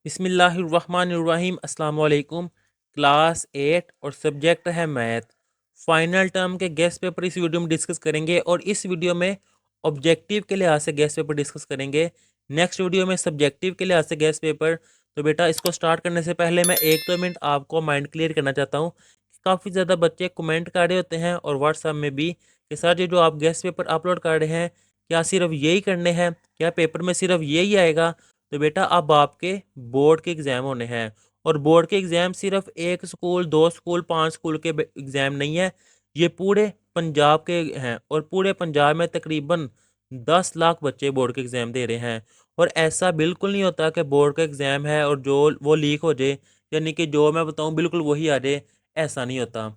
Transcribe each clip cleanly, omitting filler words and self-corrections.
बिस्मिल्लाहिर्रहमानिर्रहीम अस्सलाम वालेकुम। क्लास 8 और सब्जेक्ट है मैथ। फाइनल टर्म के गेस्ट पेपर इस वीडियो में डिस्कस करेंगे और इस वीडियो में ऑब्जेक्टिव के लिहाज से गेस्ट पेपर डिस्कस करेंगे। नेक्स्ट वीडियो में सब्जेक्टिव के लिहाज से गेस्ट पेपर। तो बेटा इसको स्टार्ट करने से पहले मैं 1-2 मिनट आपको माइंड क्लियर करना चाहता हूँ। काफ़ी ज़्यादा बच्चे कमेंट कर रहे होते हैं और व्हाट्सएप में भी कि सर ये जो आप गेस्ट पेपर अपलोड कर रहे हैं क्या सिर्फ यही करने हैं, क्या पेपर में सिर्फ यही आएगा? तो बेटा अब आपके बोर्ड के एग्ज़ाम होने हैं और बोर्ड के एग्ज़ाम सिर्फ एक स्कूल, दो स्कूल, 5 स्कूल के एग्ज़ाम नहीं है, ये पूरे पंजाब के हैं और पूरे पंजाब में तकरीबन 10 लाख बच्चे बोर्ड के एग्ज़ाम दे रहे हैं। और ऐसा बिल्कुल नहीं होता कि बोर्ड का एग्ज़ाम है और जो वो लीक हो जाए, यानी कि जो मैं बताऊं बिल्कुल वही आ जाए, ऐसा नहीं होता।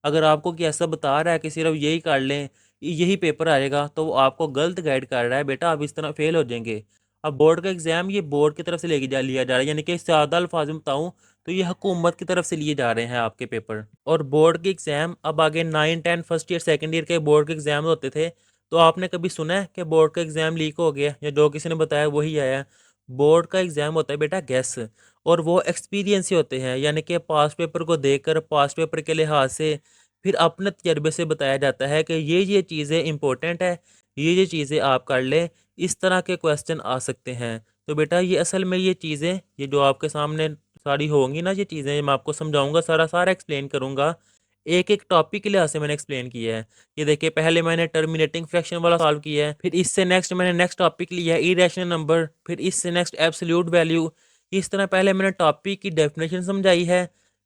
अगर आपको कि ऐसा बता रहा है कि सिर्फ यही कर लें, यही पेपर आएगा, तो वो आपको गलत गाइड कर रहा है। बेटा आप इस तरह फेल हो जाएंगे। अब बोर्ड का एग्ज़ाम ये बोर्ड की तरफ से लेके लिया जा रहा है, यानी कि सादा अल्फाज में बताऊँ तो ये हुकूमत की तरफ से लिए जा रहे हैं आपके पेपर। और बोर्ड के एग्ज़ाम अब आगे 9-10 फर्स्ट ईयर सेकंड ईयर के बोर्ड के एग्ज़ाम होते थे, तो आपने कभी सुना है कि बोर्ड का एग्ज़ाम लीक हो गया या जो किसी ने बताया वही आया? बोर्ड का एग्ज़ाम होता है बेटा गैस, और वो एक्सपीरियंस ही होते हैं, यानी कि पास पेपर को देखकर पास पेपर के लिहाज से फिर अपने तजर्बे से बताया जाता है कि ये चीज़ें इंपॉर्टेंट है, ये चीज़ें आप कर लें, इस तरह के क्वेश्चन आ सकते हैं। तो बेटा ये असल में ये चीज़ें, ये जो आपके सामने सारी होंगी ना, ये चीज़ें मैं आपको समझाऊंगा, सारा सारा एक्सप्लेन करूंगा। एक एक टॉपिक के लिहाज से मैंने एक्सप्लेन किया है। ये देखिए पहले मैंने टर्मिनेटिंग फ्रैक्शन वाला सॉल्व किया है, फिर इससे नेक्स्ट मैंने नेक्स्ट टॉपिक लिया है इरेशनल नंबर, फिर इससे नेक्स्ट एब्सोल्यूट वैल्यू। इस तरह पहले मैंने टॉपिक की डेफिनेशन समझाई है,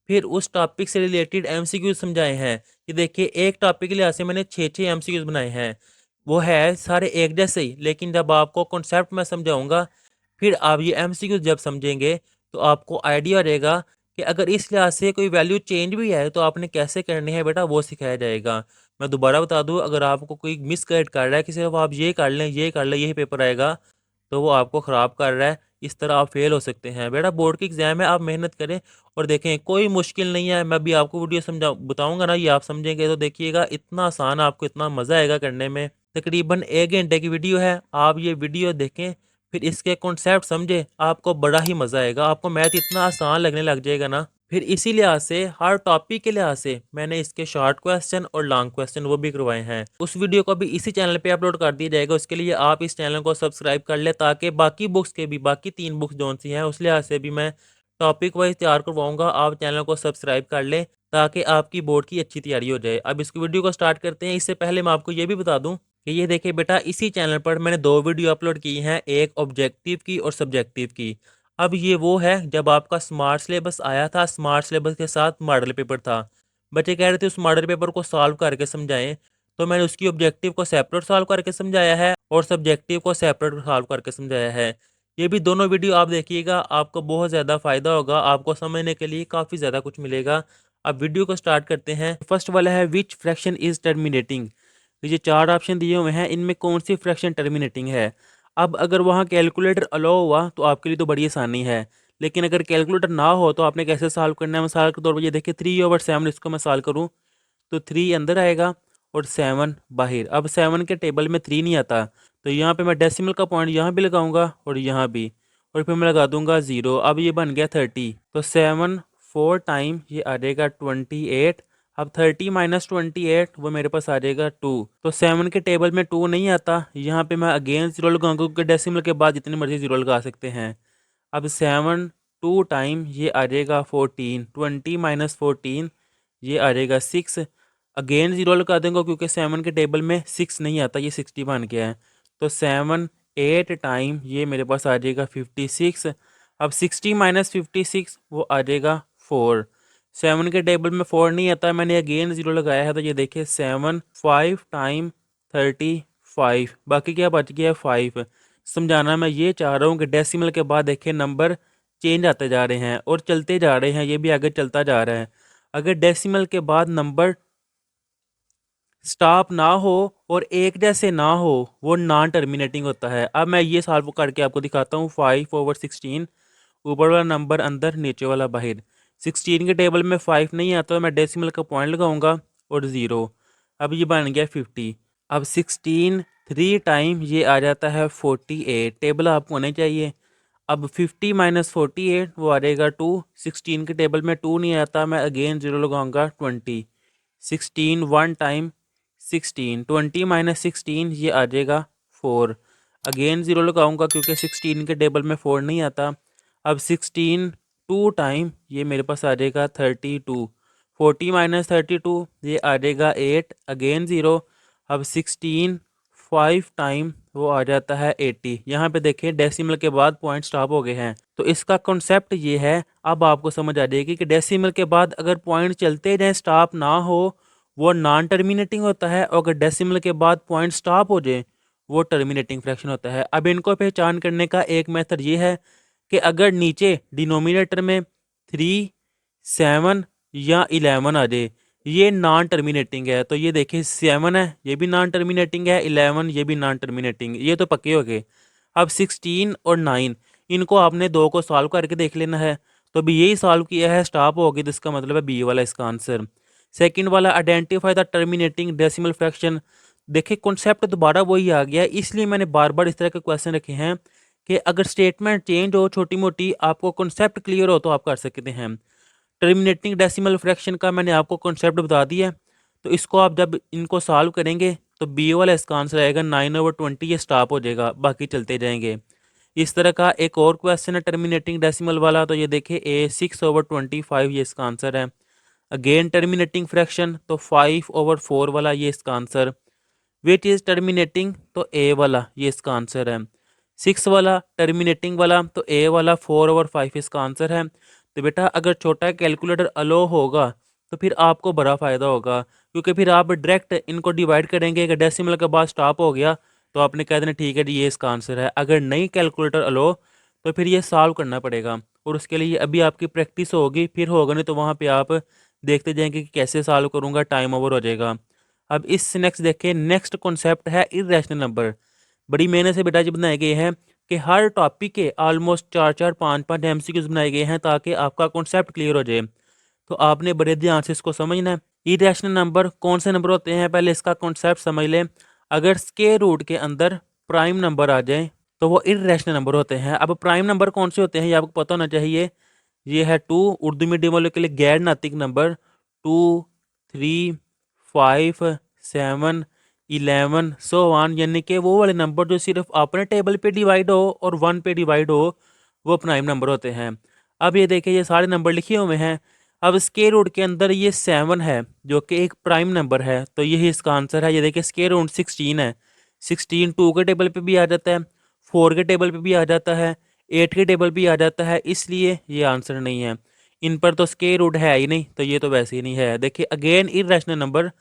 फिर उस टॉपिक से रिलेटेड एमसीक्यूज समझाए हैं। ये देखिए एक टॉपिक के लिहाज से मैंने 6-6 एमसीक्यूज बनाए हैं। वो है सारे एक जैसे ही, लेकिन जब आपको कॉन्सेप्ट मैं समझाऊंगा, फिर आप ये एमसीक्यू जब समझेंगे तो आपको आइडिया रहेगा कि अगर इस लिहाज से कोई वैल्यू चेंज भी है तो आपने कैसे करनी है, बेटा वो सिखाया जाएगा। मैं दोबारा बता दूं, अगर आपको कोई मिस गाइड कर रहा है कि सिर्फ आप ये कर लें, ये कर लें, यही पेपर आएगा, तो वो आपको ख़राब कर रहा है। इस तरह आप फेल हो सकते हैं। बेटा बोर्ड की एग्ज़ाम है, आप मेहनत करें और देखें, कोई मुश्किल नहीं है। मैं भी आपको वीडियो समझा बताऊंगा ना, ये आप समझेंगे तो देखिएगा इतना आसान, आपको इतना मज़ा आएगा करने में। तकरीबन 1 घंटे की वीडियो है, आप ये वीडियो देखें, फिर इसके कॉन्सेप्ट समझे, आपको बड़ा ही मज़ा आएगा, आपको मैथ इतना आसान लगने लग जाएगा ना। फिर इसी लिहाज से हर टॉपिक के लिहाज से मैंने इसके शॉर्ट क्वेश्चन और लॉन्ग क्वेश्चन वो भी करवाए हैं। उस वीडियो को भी इसी चैनल पे अपलोड कर दिया जाएगा। उसके लिए आप इस चैनल को सब्सक्राइब कर ले, ताकि बाकी बुक्स के भी, बाकी 3 बुक्स जो सी हैं उस लिहाज से भी मैं टॉपिक वाइज तैयार करवाऊंगा। आप चैनल को सब्सक्राइब कर लें ताकि आपकी बोर्ड की अच्छी तैयारी हो जाए। अब इस वीडियो को स्टार्ट करते हैं। इससे पहले मैं आपको ये भी बता दूं कि ये देखिए बेटा, इसी चैनल पर मैंने 2 वीडियो अपलोड की हैं, एक ऑब्जेक्टिव की और सब्जेक्टिव की। अब ये वो है जब आपका स्मार्ट सिलेबस आया था, स्मार्ट सिलेबस के साथ मॉडल पेपर था। बच्चे कह रहे थे उस मॉडल पेपर को सॉल्व करके समझाएं, तो मैंने उसकी ऑब्जेक्टिव को सेपरेट सॉल्व करके समझाया है और सब्जेक्टिव को सेपरेट सॉल्व करके समझाया है। ये भी दोनों वीडियो आप देखिएगा, आपको बहुत ज़्यादा फ़ायदा होगा, आपको समझने के लिए काफ़ी ज़्यादा कुछ मिलेगा। अब वीडियो को स्टार्ट करते हैं। फर्स्ट वाला है विच फ्रैक्शन इज़ टर्मिनेटिंग। ये 4 ऑप्शन दिए हुए हैं, इनमें कौन सी फ्रैक्शन टर्मिनेटिंग है। अब अगर वहाँ कैलकुलेटर अलाउ हुआ तो आपके लिए तो बड़ी आसानी है, लेकिन अगर कैलकुलेटर ना हो तो आपने कैसे सॉल्व करना है। मिसाल के तौर पर ये देखिए 3/7, इसको मैं सॉल्व करूँ तो 3 अंदर आएगा और 7 बाहर। अब 7 के टेबल में 3 नहीं आता, तो यहाँ पे मैं डेसिमल का पॉइंट यहाँ भी लगाऊंगा और यहाँ भी, और फिर मैं लगा दूंगा 0। अब ये बन गया 30, तो 7 4 टाइम ये आ जाएगा 28। अब 30 - 28 वो मेरे पास आ जाएगा 2। तो 7 के टेबल में 2 नहीं आता, यहाँ पे मैं अगेन 0 लगाऊंगा क्योंकि डेसिमल के बाद जितनी मर्जी 0 लगा सकते हैं। अब 7 2 टाइम ये आ जाएगा 14, 20 - 14 ये आ जाएगा 6। अगेन 0 लगा देंगे क्योंकि 7 के टेबल में 6 नहीं आता, ये 60 बन गया है। तो 7 8 टाइम ये मेरे पास आ जाएगा 56। अब 60 - 56 वो आ जाएगा 4। 7 के टेबल में 4 नहीं आता, मैंने अगेन 0 लगाया है, तो ये देखिए 7 5 टाइम 35, बाकी क्या बच गया 5। समझाना मैं ये चाह रहा हूँ कि डेसिमल के बाद देखिए नंबर चेंज आते जा रहे हैं और चलते जा रहे हैं, ये भी आगे चलता जा रहा है। अगर डेसिमल के बाद नंबर स्टॉप ना हो और एक जैसे ना हो, वो नॉन टर्मिनेटिंग होता है। अब मैं ये सॉल्व करके आपको दिखाता हूँ। 5/16, ऊपर वाला नंबर अंदर, नीचे वाला बाहर। 16 के टेबल में 5 नहीं आता, तो मैं डेसिमल का पॉइंट लगाऊंगा और 0। अब ये बन गया 50। अब 16 3 टाइम ये आ जाता है 48, टेबल आपको होने चाहिए। अब 50 माइनस 48 वो आ जाएगा 2। 16 के टेबल में 2 नहीं आता, मैं अगेन ज़ीरो लगाऊंगा। 20 16 वन टाइम 16, 20 माइनस 16 ये आ जाएगा 4। अगेन ज़ीरो लगाऊंगा क्योंकि 16 के टेबल में 4 नहीं आता। अब 16 टू टाइम ये मेरे पास आ जाएगा 32। 40 माइनस 32 ये आ जाएगा 8। Again zero. अब 16 5 टाइम वो आ जाता है 80। यहाँ पे देखिए डेसिमल के बाद पॉइंट स्टॉप हो गए हैं, तो इसका कॉन्सेप्ट ये है। अब आपको समझ आ जाएगी कि डेसिमल के बाद अगर पॉइंट चलते जाए, स्टॉप ना हो, वो नॉन टर्मिनेटिंग होता है, और अगर डेसिमल के बाद पॉइंट स्टॉप हो जाए वो टर्मिनेटिंग फ्रैक्शन होता है। अब इनको पहचान करने का एक मेथड ये है कि अगर नीचे डिनोमिनेटर में 3, 7 या 11 आ जाए, ये नॉन टर्मिनेटिंग है, तो ये देखिए 7 है, ये भी नॉन टर्मिनेटिंग है, 11 ये भी नॉन टर्मिनेटिंग, ये तो पक्के हो गए। अब 16 और 9 इनको आपने दो को सॉल्व करके देख लेना है, तो अभी यही सॉल्व किया है, स्टॉप हो गई, तो इसका मतलब है बी वाला इसका आंसर। सेकंड वाला identify the terminating decimal fraction. देखिए कॉन्सेप्ट दोबारा वही आ गया, इसलिए मैंने बार बार इस तरह के क्वेश्चन रखे हैं कि अगर स्टेटमेंट चेंज हो छोटी मोटी, आपको कॉन्सेप्ट क्लियर हो तो आप कर सकते हैं। टर्मिनेटिंग डेसिमल फ्रैक्शन का मैंने आपको कॉन्सेप्ट बता दिया, तो इसको आप जब इनको सॉल्व करेंगे तो बी वाला इसका आंसर आएगा 9/20, ये स्टॉप हो जाएगा, बाकी चलते जाएंगे। इस तरह का एक और क्वेश्चन है टर्मिनेटिंग डेसिमल वाला, तो ये देखिए ए 6/25 ये इसका आंसर है। अगेन टर्मिनेटिंग फ्रैक्शन तो 5/4 वाला ये इसका आंसर। विच इज़ टर्मिनेटिंग तो ए वाला ये इसका आंसर है। 6 वाला टर्मिनेटिंग वाला तो ए वाला 4/5 इसका आंसर है। तो बेटा अगर छोटा कैलकुलेटर अलो होगा तो फिर आपको बड़ा फ़ायदा होगा, क्योंकि फिर आप डायरेक्ट इनको डिवाइड करेंगे। अगर डेसिमल के बाद स्टॉप हो गया तो आपने कह देना ठीक है जी ये इसका आंसर है। अगर नहीं कैलकुलेटर अलो तो फिर ये सॉल्व करना पड़ेगा, और उसके लिए अभी आपकी प्रैक्टिस होगी, फिर होगा नहीं तो वहाँ पे आप देखते जाएंगे कि कैसे सॉल्व करूँगा, टाइम ओवर हो जाएगा। अब इस नेक्स्ट देखिए, नेक्स्ट कॉन्सेप्ट है इरेशनल नंबर। बड़ी मेहनत से बेटा जी बनाए गए हैं कि हर टॉपिक के ऑलमोस्ट 4-4 5-5 एमसीक्यूज बनाए गए हैं ताकि आपका कॉन्सेप्ट क्लियर हो जाए। तो आपने बड़े ध्यान से इसको समझना है। इरेशनल नंबर कौन से नंबर होते हैं, पहले इसका कॉन्सेप्ट समझ लें। अगर स्क्वायर रूट के अंदर प्राइम नंबर आ जाए तो वो इरेशनल नंबर होते हैं। अब प्राइम नंबर कौन से होते हैं ये आपको पता होना चाहिए। ये है 2, उर्दू मीडियम वालों के लिए गैर नातिक नंबर। 2, 3, 5, 7, 11 सो वन, यानी कि वो वाले नंबर जो सिर्फ अपने टेबल पे डिवाइड हो और 1 पे डिवाइड हो, वो प्राइम नंबर होते हैं। अब ये देखिए ये सारे नंबर लिखे हुए हैं। अब स्क्वायर रूट के अंदर ये 7 है जो कि एक प्राइम नंबर है, तो यही इसका आंसर है। ये देखिए स्क्वायर रूट 16 है। 16 2 के टेबल पे भी आ जाता है, 4 के टेबल पे भी आ जाता है, 8 के टेबल भी आ जाता है, इसलिए ये आंसर नहीं है। इन पर तो स्क्वायर रूट है ही नहीं, तो ये तो वैसे ही नहीं है। देखिए again irrational number,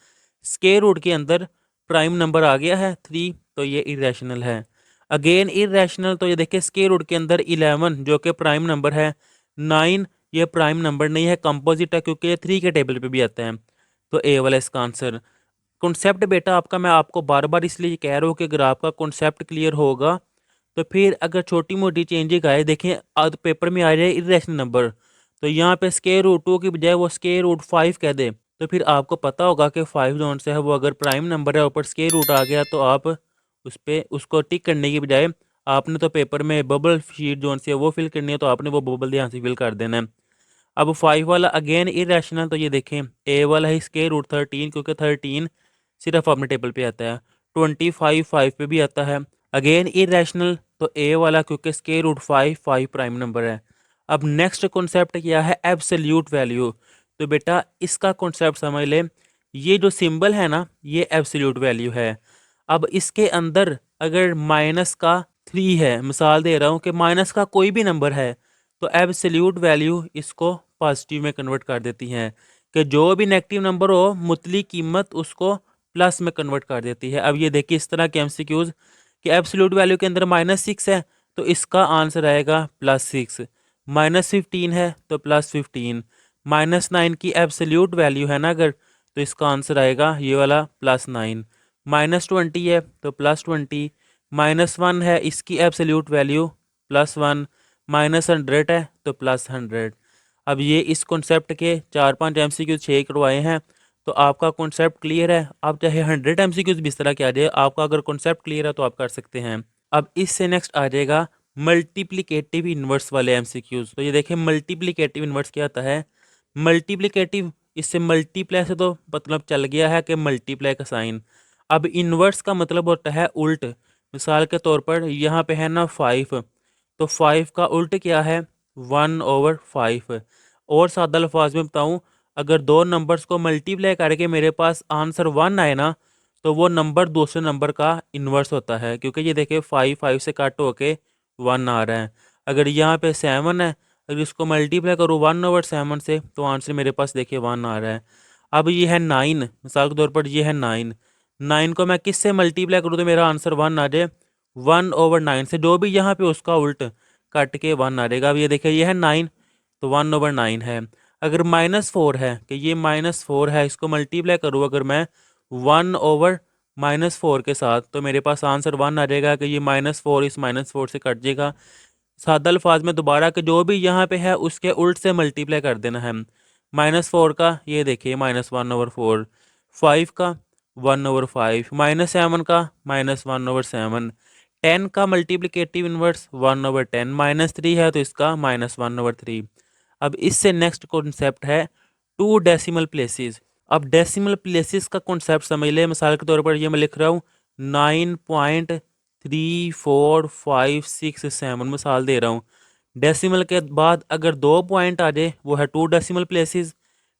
square root के अंदर प्राइम नंबर आ गया है 3, तो ये इरेशनल है। अगेन इरेशनल, तो ये देखिए स्क्वायर रूट के अंदर 11 जो कि प्राइम नंबर है। 9 ये प्राइम नंबर नहीं है, कंपोजिट है, क्योंकि ये 3 के टेबल पे भी आता है, तो ए वाला इसका आंसर। कॉन्सेप्ट बेटा आपका मैं आपको बार बार इसलिए कह रहा हूँ कि अगर आपका कॉन्सेप्ट क्लियर होगा तो फिर अगर छोटी मोटी चेंजेस आए, देखें आज पेपर में आ जाए इरेशनल नंबर, तो यहाँ पे स्क्वायर रूट 2 की बजाय वो स्क्वायर रूट 5 कह दे, तो फिर आपको पता होगा कि 5 जोन से है वो अगर प्राइम नंबर है, ऊपर स्क्वायर रूट आ गया, तो आप उस पर उसको टिक करने की बजाय आपने तो पेपर में बबल शीट जोन से वो फिल करनी है, तो आपने वो बबल ध्यान से फिल कर देना है। अब 5 वाला अगेन इरेशनल, तो ये देखें ए वाला ही स्क्वायर रूट 13, क्योंकि 13 सिर्फ अपने टेबल पे आता है। 25 5 पे भी आता है। अगेन इरेशनल, तो ए वाला क्योंकि स्क्वायर रूट 5 प्राइम नंबर है। अब नेक्स्ट कॉन्सेप्ट क्या है, एब्सोल्यूट वैल्यू। तो बेटा इसका कॉन्सेप्ट समझ ले, ये जो सिंबल है ना ये एब्सोल्यूट वैल्यू है। अब इसके अंदर अगर माइनस का 3 है, मिसाल दे रहा हूँ कि माइनस का कोई भी नंबर है, तो एब्सोल्यूट वैल्यू इसको पॉजिटिव में कन्वर्ट कर देती हैं, कि जो भी नेगेटिव नंबर हो मुतली कीमत उसको प्लस में कन्वर्ट कर देती है। अब ये देखिए इस तरह के एमसीक्यूज कि एब्सोल्यूट वैल्यू के अंदर -6 है, तो इसका आंसर आएगा +6। -15 है तो +15। -9 की एब्सोल्यूट वैल्यू है ना अगर, तो इसका आंसर आएगा ये वाला +9। -20 है तो +20। -1 है इसकी एब्सोल्यूट वैल्यू +1। -100 है तो +100। अब ये इस कॉन्सेप्ट के 4-5 एमसीक्यू 6 करवाए हैं, तो आपका कॉन्सेप्ट क्लियर है। आप चाहे 100 एमसीक्यूज भी इस तरह के आ जाए, आपका अगर कॉन्सेप्ट क्लियर है तो आप कर सकते हैं। अब इससे नेक्स्ट आ जाएगा मल्टीप्लिकेटिव इन्वर्स वाले एमसीक्यूज। तो ये देखिए मल्टीप्लिकेटिव इन्वर्स क्या होता है। मल्टीप्लिकेटिव, इससे मल्टीप्लाई से तो मतलब चल गया है कि मल्टीप्लाई का साइन। अब इन्वर्स का मतलब होता है उल्ट। मिसाल के तौर पर यहाँ पे है ना 5, तो 5 का उल्ट क्या है 1/5। और सादा अल्फाज में बताऊँ, अगर दो नंबर्स को मल्टीप्लाई करके मेरे पास आंसर 1 आए ना, तो वो नंबर दूसरे नंबर का इन्वर्स होता है, क्योंकि ये देखिए 5 से कट होके 1 आ रहा है। अगर यहाँ पे 7 है, अगर इसको मल्टीप्लाई करूँ 1/7 से, तो आंसर मेरे पास देखिए 1 आ रहा है। अब ये है 9, मिसाल के तौर पर ये है 9। 9 को मैं किससे मल्टीप्लाई करूँ तो मेरा आंसर 1 आ जाए, 1/9 से, जो भी यहाँ पे उसका उल्ट कट के 1 आ जाएगा। अब ये देखिए ये है 9, तो 1/9 है। अगर -4 है, कि ये -4 है, इसको मल्टीप्लाई करूँ अगर मैं 1/-4 के साथ, तो मेरे पास आंसर 1 आ जाएगा कि ये -4 इस -4 से कट जाएगा। सादा अल्फाज में दोबारा कि जो भी यहाँ पे है उसके उल्ट से मल्टीप्लाई कर देना है। -4 का ये देखिए -1/4, 5 का 1/5, -7 का -1/7, 10 का मल्टीप्लिकेटिव इन्वर्स 1/10, -3 है तो इसका -1/3। अब इससे नेक्स्ट कॉन्सेप्ट है टू डेसिमल प्लेसेस। अब डेसिमल प्लेसेस का कॉन्सेप्ट समझ ले। मिसाल के तौर पर ये मैं लिख रहा हूँ 9.3456 मिसाल दे रहा हूँ। डेसिमल के बाद अगर 2 पॉइंट आ जाए वो है 2 डेसिमल प्लेसेस।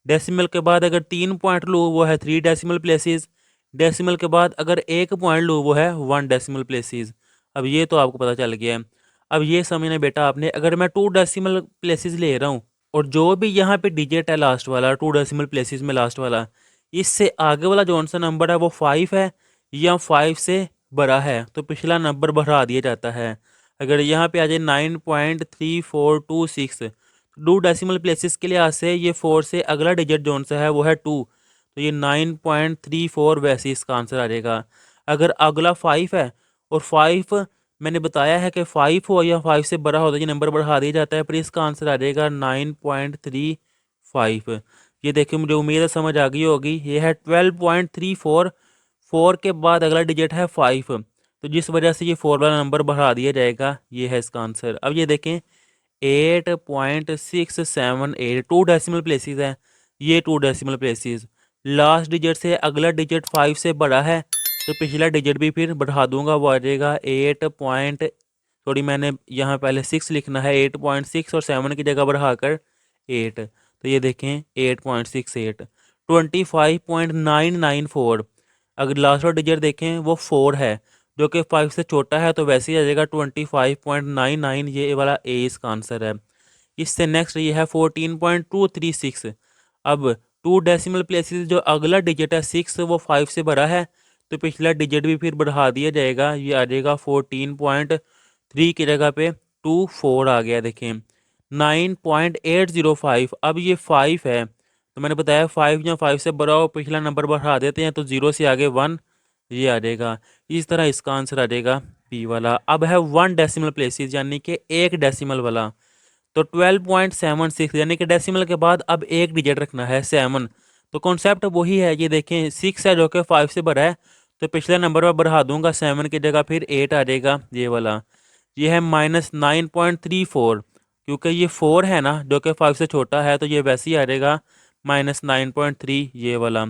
डेसिमल के बाद अगर 3 पॉइंट लूँ वो है 3 डेसिमल प्लेसेस। डेसिमल के बाद अगर 1 पॉइंट लूँ वो है 1 डेसिमल प्लेसेस। अब ये तो आपको पता चल गया है। अब ये समझना बेटा आपने, अगर मैं 2 डेसिमल प्लेसेस ले रहा हूँ और जो भी यहाँ पे डिजिट है लास्ट वाला 2 डेसिमल प्लेसेस में लास्ट वाला, इससे आगे वाला जौन सा नंबर है वो 5 है या 5 से बड़ा है, तो पिछला नंबर बढ़ा दिया जाता है। अगर यहाँ पे आ जाए 9.3426, 2 डेसिमल प्लेसेस के लिहाज से ये 4 से अगला डिजिट जौन सा है वो है 2, तो ये 9.34 वैसे इसका आंसर आ जाएगा। अगर अगला 5 है और 5 मैंने बताया है कि 5 हो या 5 से बड़ा हो तो ये नंबर बढ़ा दिया जाता है, फिर इसका आंसर आ जाएगा 9.35। ये देखिए मुझे उम्मीद है समझ आ गई होगी। ये है 12.34, 4 के बाद अगला डिजिट है 5, तो जिस वजह से ये 4 वाला नंबर बढ़ा दिया जाएगा। ये है इसका आंसर। अब ये देखें 8.678, 2 डेसिमल प्लेसेस है, ये 2 डेसिमल प्लेसेस। लास्ट डिजिट से अगला डिजिट 5 से बड़ा है, तो पिछला डिजिट भी फिर बढ़ा दूंगा, वो आ जाएगा 8 पॉइंट, सॉरी मैंने यहाँ पहले 6 लिखना है, 8.6 और 7 की जगह बढ़ाकर 8, तो ये देखें 8.68, 25.994। अगर लास्ट वाला डिजिट देखें वो 4 है, जो कि 5 से छोटा है, तो वैसे ही आ जाएगा 25.99, ये वाला ए इसका आंसर है। इससे नेक्स्ट ये है 14.236। अब 2 डेसिमल प्लेसेस जो अगला डिजिट है 6 वो 5 से बड़ा है, तो पिछला डिजिट भी फिर बढ़ा दिया जाएगा, ये आ जाएगा 14.3 की जगह पे 24 आ गया। देखें 9.805। अब ये 5 है, तो मैंने बताया 5 या 5 से बड़ा हो पिछला नंबर बढ़ा देते हैं, तो 0 से आगे 1 ये आ जाएगा। इस तरह इसका आंसर आ जाएगा बी वाला। अब है 1 डेसिमल प्लेसेस यानी कि 1 डेसिमल वाला, तो 12.76 यानी कि डेसिमल के बाद अब एक डिजिट रखना है 7, तो कॉन्सेप्ट वही है। ये देखें 6 है जो कि 5 से बड़ा है, तो पिछले नंबर पर बढ़ा दूंगा 7 की जगह, फिर 8 आ जाएगा ये वाला। ये है -9.34, क्योंकि ये 4 है ना जो कि 5 से छोटा है, तो ये वैसे ही आ जाएगा -9.3 ये वाला।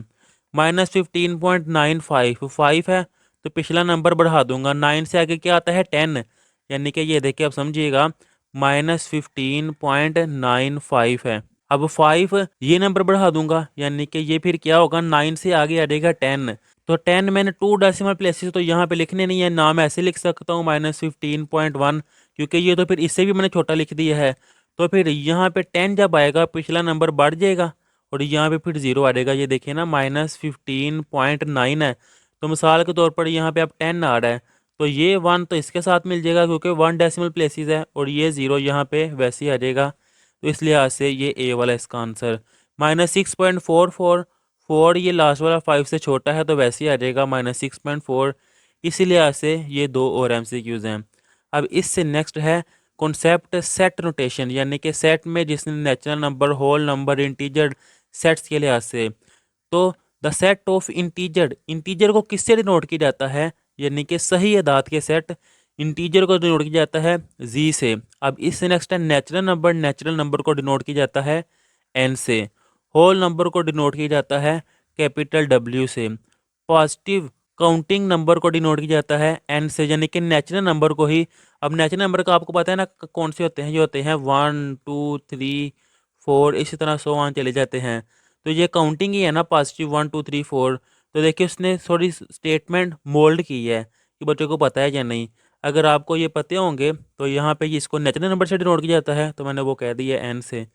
-15.95, 5 है तो पिछला नंबर बढ़ा दूंगा, 9 से आगे क्या आता है 10, यानी कि ये देखिए अब समझिएगा -15.95 है। अब 5 ये नंबर बढ़ा दूंगा, यानी कि ये फिर क्या होगा 9 से आगे आ जाएगा 10, तो 10 मैंने 2 डेसिमल प्लेसेस तो यहाँ पे लिखने नहीं है ना, मैं ऐसे लिख सकता हूँ -15.1, क्योंकि ये तो फिर इससे भी मैंने छोटा लिख दिया है। तो फिर यहाँ पे 10 जब आएगा पिछला नंबर बढ़ जाएगा और यहाँ पे फिर 0 आ जाएगा। ये देखिए ना -15.9 है, तो मिसाल के तौर पर यहाँ पे अब 10 आ रहा है, तो ये 1 तो इसके साथ मिल जाएगा क्योंकि 1 डेसिमल प्लेसेस है, और ये 0 यहाँ पे वैसे ही आ जाएगा, तो इस लिहाज से ये ए वाला इसका आंसर। -6.444, 4 ये लास्ट वाला 5 से छोटा है, तो वैसे ही आ जाएगा -6.4। इसी लिहाज से ये 2 और एमसीक्यूज हैं। अब इससे नेक्स्ट है कॉन्सेप्ट सेट नोटेशन, यानी कि सेट में जिसने natural number, whole number, integer sets के लिहाज से। तो the set of integer, integer को किससे डिनोट किया जाता है, यानी कि सही अदाद के सेट इंटीजर को डिनोट किया जाता है जी से। अब इससे नेक्स्ट है नेचुरल नंबर। नेचुरल नंबर को डिनोट किया जाता है एन से। होल नंबर को डिनोट किया जाता है कैपिटल डब्ल्यू से। पॉजिटिव काउंटिंग नंबर को डिनोट किया जाता है एन से, यानी कि नेचुरल नंबर को ही। अब नेचुरल नंबर का आपको पता है ना कौन से होते हैं, ये होते हैं 1 2 3 4, इसी तरह 100 चले जाते हैं। तो ये काउंटिंग ही है ना, पॉजिटिव 1 2 3 4। तो देखिए उसने थोड़ी स्टेटमेंट मोल्ड की है कि बच्चों को पता है या नहीं। अगर आपको ये पते होंगे तो यहाँ पे इसको नेचुरल नंबर से डिनोट किया जाता है, तो मैंने वो कह दिया एन से।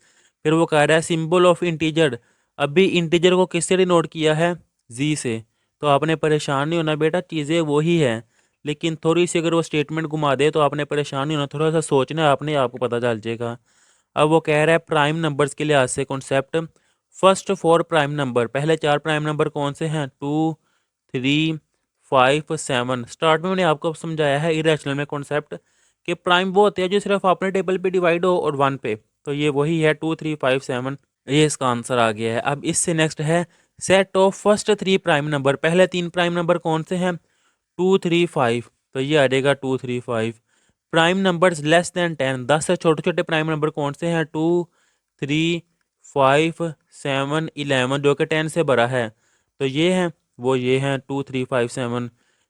फिर वो कह रहा है सिंबल ऑफ इंटीजर। अभी इंटीजर को किससे डिनोट किया है, जी से। तो आपने परेशान नहीं होना बेटा, चीज़ें वही है, लेकिन थोड़ी सी अगर वो स्टेटमेंट घुमा दे तो आपने परेशान नहीं होना, थोड़ा सा सोचना है आपने, आपको पता चल जाएगा। अब वो कह रहा है प्राइम नंबर्स के लिहाज से कॉन्सेप्ट। फर्स्ट 4 प्राइम नंबर, पहले 4 प्राइम नंबर कौन से हैं, 2 3 5 7। स्टार्ट में मैंने आपको समझाया है इरेशनल में कॉन्सेप्ट कि प्राइम वो होते हैं जो सिर्फ अपने टेबल पे डिवाइड हो और 1 पे। तो ये वही है 2 3 5 7, ये इसका आंसर आ गया है। अब इससे नेक्स्ट है set of first 3 prime number. पहले 3 प्राइम नंबर कौन से हैं, 2 3 5। तो ये आ जाएगा 2 3 5। प्राइम नंबर्स लेस देन 10, 10 से छोटे छोटे प्राइम नंबर कौन से हैं, 2 3 5 7 11, जो कि 10 से बड़ा है। तो ये हैं, वो ये हैं 2 3 5 7।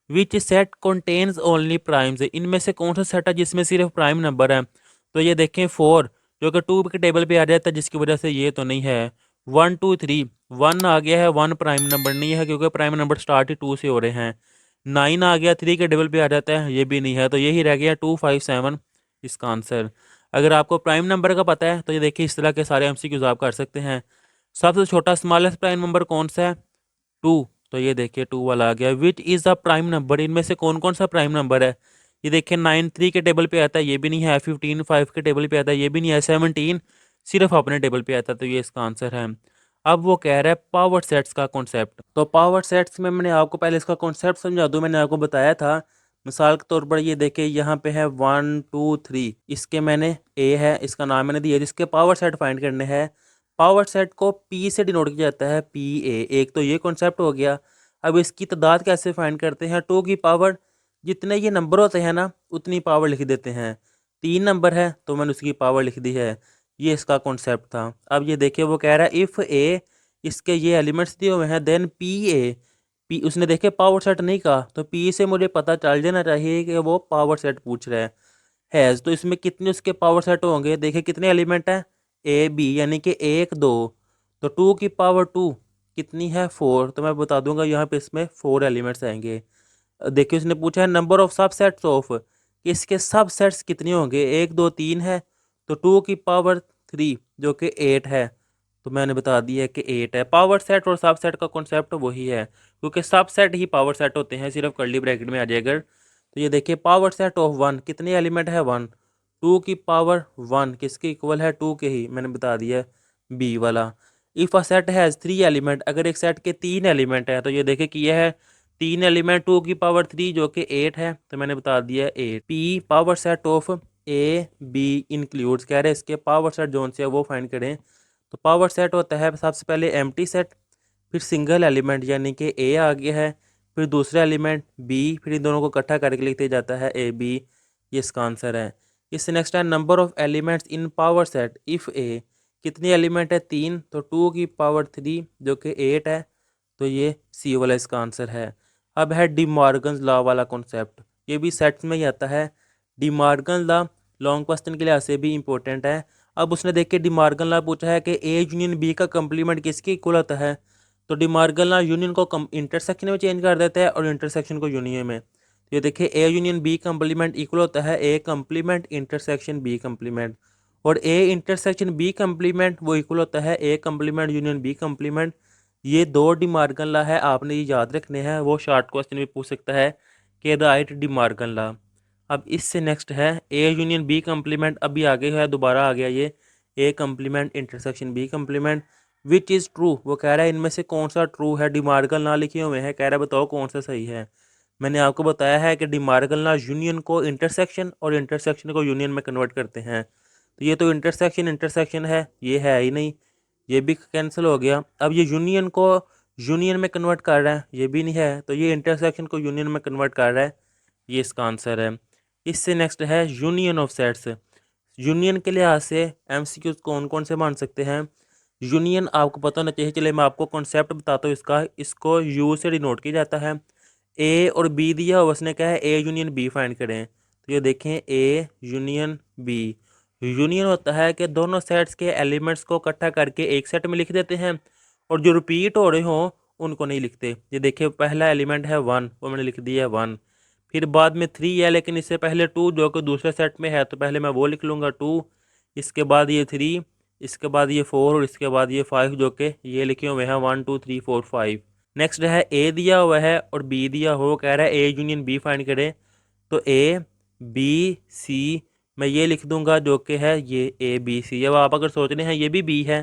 विच सेट कंटेन्स ओनली प्राइम्स, इनमें से कौन सा सेट है जिसमें सिर्फ प्राइम नंबर है। तो ये देखें 4, जो कि 2 के टेबल पे आ जाता है, जिसकी वजह से ये तो नहीं है। 1 2 3, 1 आ गया है, 1 प्राइम नंबर नहीं है क्योंकि प्राइम नंबर स्टार्ट ही 2 से हो रहे हैं। 9 आ गया, 3 के टेबल पे आ जाता है, ये भी नहीं है। तो यही रह गया 2 5 7 इसका आंसर। अगर आपको प्राइम नंबर का पता है तो ये देखिए इस तरह के सारे एमसीक्यूज आप कर सकते हैं। सबसे छोटा स्मॉलेस्ट प्राइम नंबर कौन सा है, 2। तो ये देखिए 2 वाला आ गया। Which is the prime number, इनमें से कौन कौन सा प्राइम नंबर है। ये देखिए 9 3 के टेबल पे आता है, ये भी नहीं है। 15 5 के टेबल पे आता है, ये भी नहीं है। 17 सिर्फ अपने टेबल पे आता है, तो ये इसका आंसर है। अब वो कह रहा है पावर सेट्स का कॉन्सेप्ट। तो पावर सेट्स में मैंने आपको पहले इसका कॉन्सेप्ट समझा दूं। मैंने आपको बताया था मिसाल के तौर पर, ये देखिए यहाँ पे है 1 2 3, इसके मैंने ए है, इसका नाम मैंने दिया, जिसके पावर सेट फाइंड करने हैं। पावर सेट को पी से डिनोट किया जाता है, पी ए। एक तो ये कॉन्सेप्ट हो गया। अब इसकी तादाद कैसे फाइंड करते हैं, 2 की पावर, जितने ये नंबर होते हैं ना उतनी पावर लिख देते हैं। 3 नंबर है तो मैंने उसकी पावर लिख दी है। ये इसका कॉन्सेप्ट था। अब ये देखिए वो कह रहा है इफ़ ए, इसके ये एलिमेंट्स दिए हुए हैं, देन पी ए। पी, उसने देखे पावर सेट नहीं कहा, तो पी से मुझे पता चल जाना चाहिए कि वो पावर सेट पूछ रहा है। हैज़, तो इसमें कितने उसके पावर सेट होंगे, देखिए कितने एलिमेंट हैं, ए बी, यानी कि 1 2। तो 2 की पावर 2 कितनी है, 4। तो मैं बता दूंगा यहाँ पे इसमें 4 एलिमेंट्स आएंगे। देखिए उसने पूछा है नंबर ऑफ सब सेट्स ऑफ, कि इसके सब सेट्स कितने होंगे, 1 2 3 है। तो 2 की पावर 3 जो कि 8 है। तो मैंने बता दिया कि 8 है। पावर सेट और सब सेट का कॉन्सेप्ट वही है, क्योंकि सब सेट ही पावर सेट होते हैं, सिर्फ कर्ली ब्रैकेट में आ जाएगा। तो ये देखिए पावर सेट ऑफ 1, कितने एलिमेंट है, 1। 2 की पावर 1 किसके इक्वल है, 2 के ही, मैंने बता दिया बी वाला। If a set has 3 element, अगर एक सेट के 3 एलिमेंट है, तो ये देखे कि यह है 3 एलिमेंट, 2 की पावर 3 जो कि 8 है, तो मैंने बता दिया 8। P power set of A B includes, कह रहे हैं इसके पावर सेट जोन से है वो फाइंड करें। तो पावर सेट होता है सबसे पहले एम्प्टी सेट, फिर सिंगल एलिमेंट यानी कि ए आ गया है, फिर दूसरा एलिमेंट बी, फिर इन दोनों को इकट्ठा करके लिखते जाता है ए बी। ये इसका आंसर है। इससे नेक्स्ट है number of elements in power set of A, कितने एलिमेंट है, 3। तो 2 की पावर 3 जो कि 8 है। तो ये सी वाला इसका आंसर है। अब है डिमॉर्गन्स लॉ वाला कॉन्सेप्ट, ये भी सेट्स में ही आता है। डिमॉर्गन लॉ लॉन्ग क्वेश्चन के लिहाज से भी इंपॉर्टेंट है। अब उसने देख के डिमॉर्गन लॉ पूछा है कि ए यूनियन बी का कंप्लीमेंट किसके इक्वल होता है। तो डिमॉर्गन लॉ यूनियन को इंटरसेक्शन में चेंज कर देता है और इंटरसेक्शन को यूनियन में। तो ये देखिए A union B complement equal होता है A complement intersection B complement, और ए इंटरसेक्शन बी कंप्लीमेंट वो इक्वल होता है A complement union B complement. ये 2 डिमॉर्गन लॉ है, आपने ये याद रखने हैं। वो शॉर्ट क्वेश्चन भी पूछ सकता है कि राइट डिमॉर्गन लॉ। अब इससे नेक्स्ट है ए यूनियन बी कंप्लीमेंट, अभी आगे है दोबारा आ गया ये, A complement intersection B complement. Which is true, वो कह रहा है इनमें से कौन सा ट्रू है, डिमार्गल ना लिखे हुए हैं, कह रहा है बताओ कौन सा सही है। मैंने आपको बताया है कि डिमार्गल ना यूनियन को इंटरसेक्शन और इंटरसेक्शन को यूनियन में कन्वर्ट करते हैं। तो ये तो इंटरसेक्शन इंटरसेक्शन है, ये है ही नहीं, ये भी कैंसिल हो गया। अब ये यूनियन को यूनियन में कन्वर्ट कर रहा है, ये भी नहीं है। तो ये इंटरसेक्शन को यूनियन में कन्वर्ट कर रहा है, ये इसका आंसर है। इससे नेक्स्ट है यूनियन ऑफ सेट्स। यूनियन के लिहाज से एमसीक्यूज कौन कौन से मान सकते हैं। यूनियन आपको पता होना चाहिए, चलिए मैं आपको कॉन्सेप्ट बताता हूँ इसका। इसको यू से डिनोट किया जाता है। ए और बी दिया हुआ, उसने कहा है ए यूनियन बी फाइंड करें। तो ये देखें ए यूनियन बी। यूनियन होता है कि दोनों सेट्स के एलिमेंट्स को इकट्ठा करके एक सेट में लिख देते हैं और जो रिपीट हो रहे हों उनको नहीं लिखते। ये देखिए पहला एलिमेंट है 1, वो मैंने लिख दिया है 1। फिर बाद में 3 है, लेकिन इससे पहले 2 जो कि दूसरे सेट में है, तो पहले मैं वो लिख लूँगा 2। इसके बाद ये 3, इसके बाद ये 4 और इसके बाद ये 5 जो कि ये लिखे हुए हैं 1 2 3 4 5। नेक्स्ट है ए दिया हुआ है और बी दिया हुआ, वो कह रहा है ए यूनियन बी फाइंड करें। तो ए बी सी मैं ये लिख दूंगा जो कि है ये ए बी सी। अब आप अगर सोच रहे हैं ये भी बी है,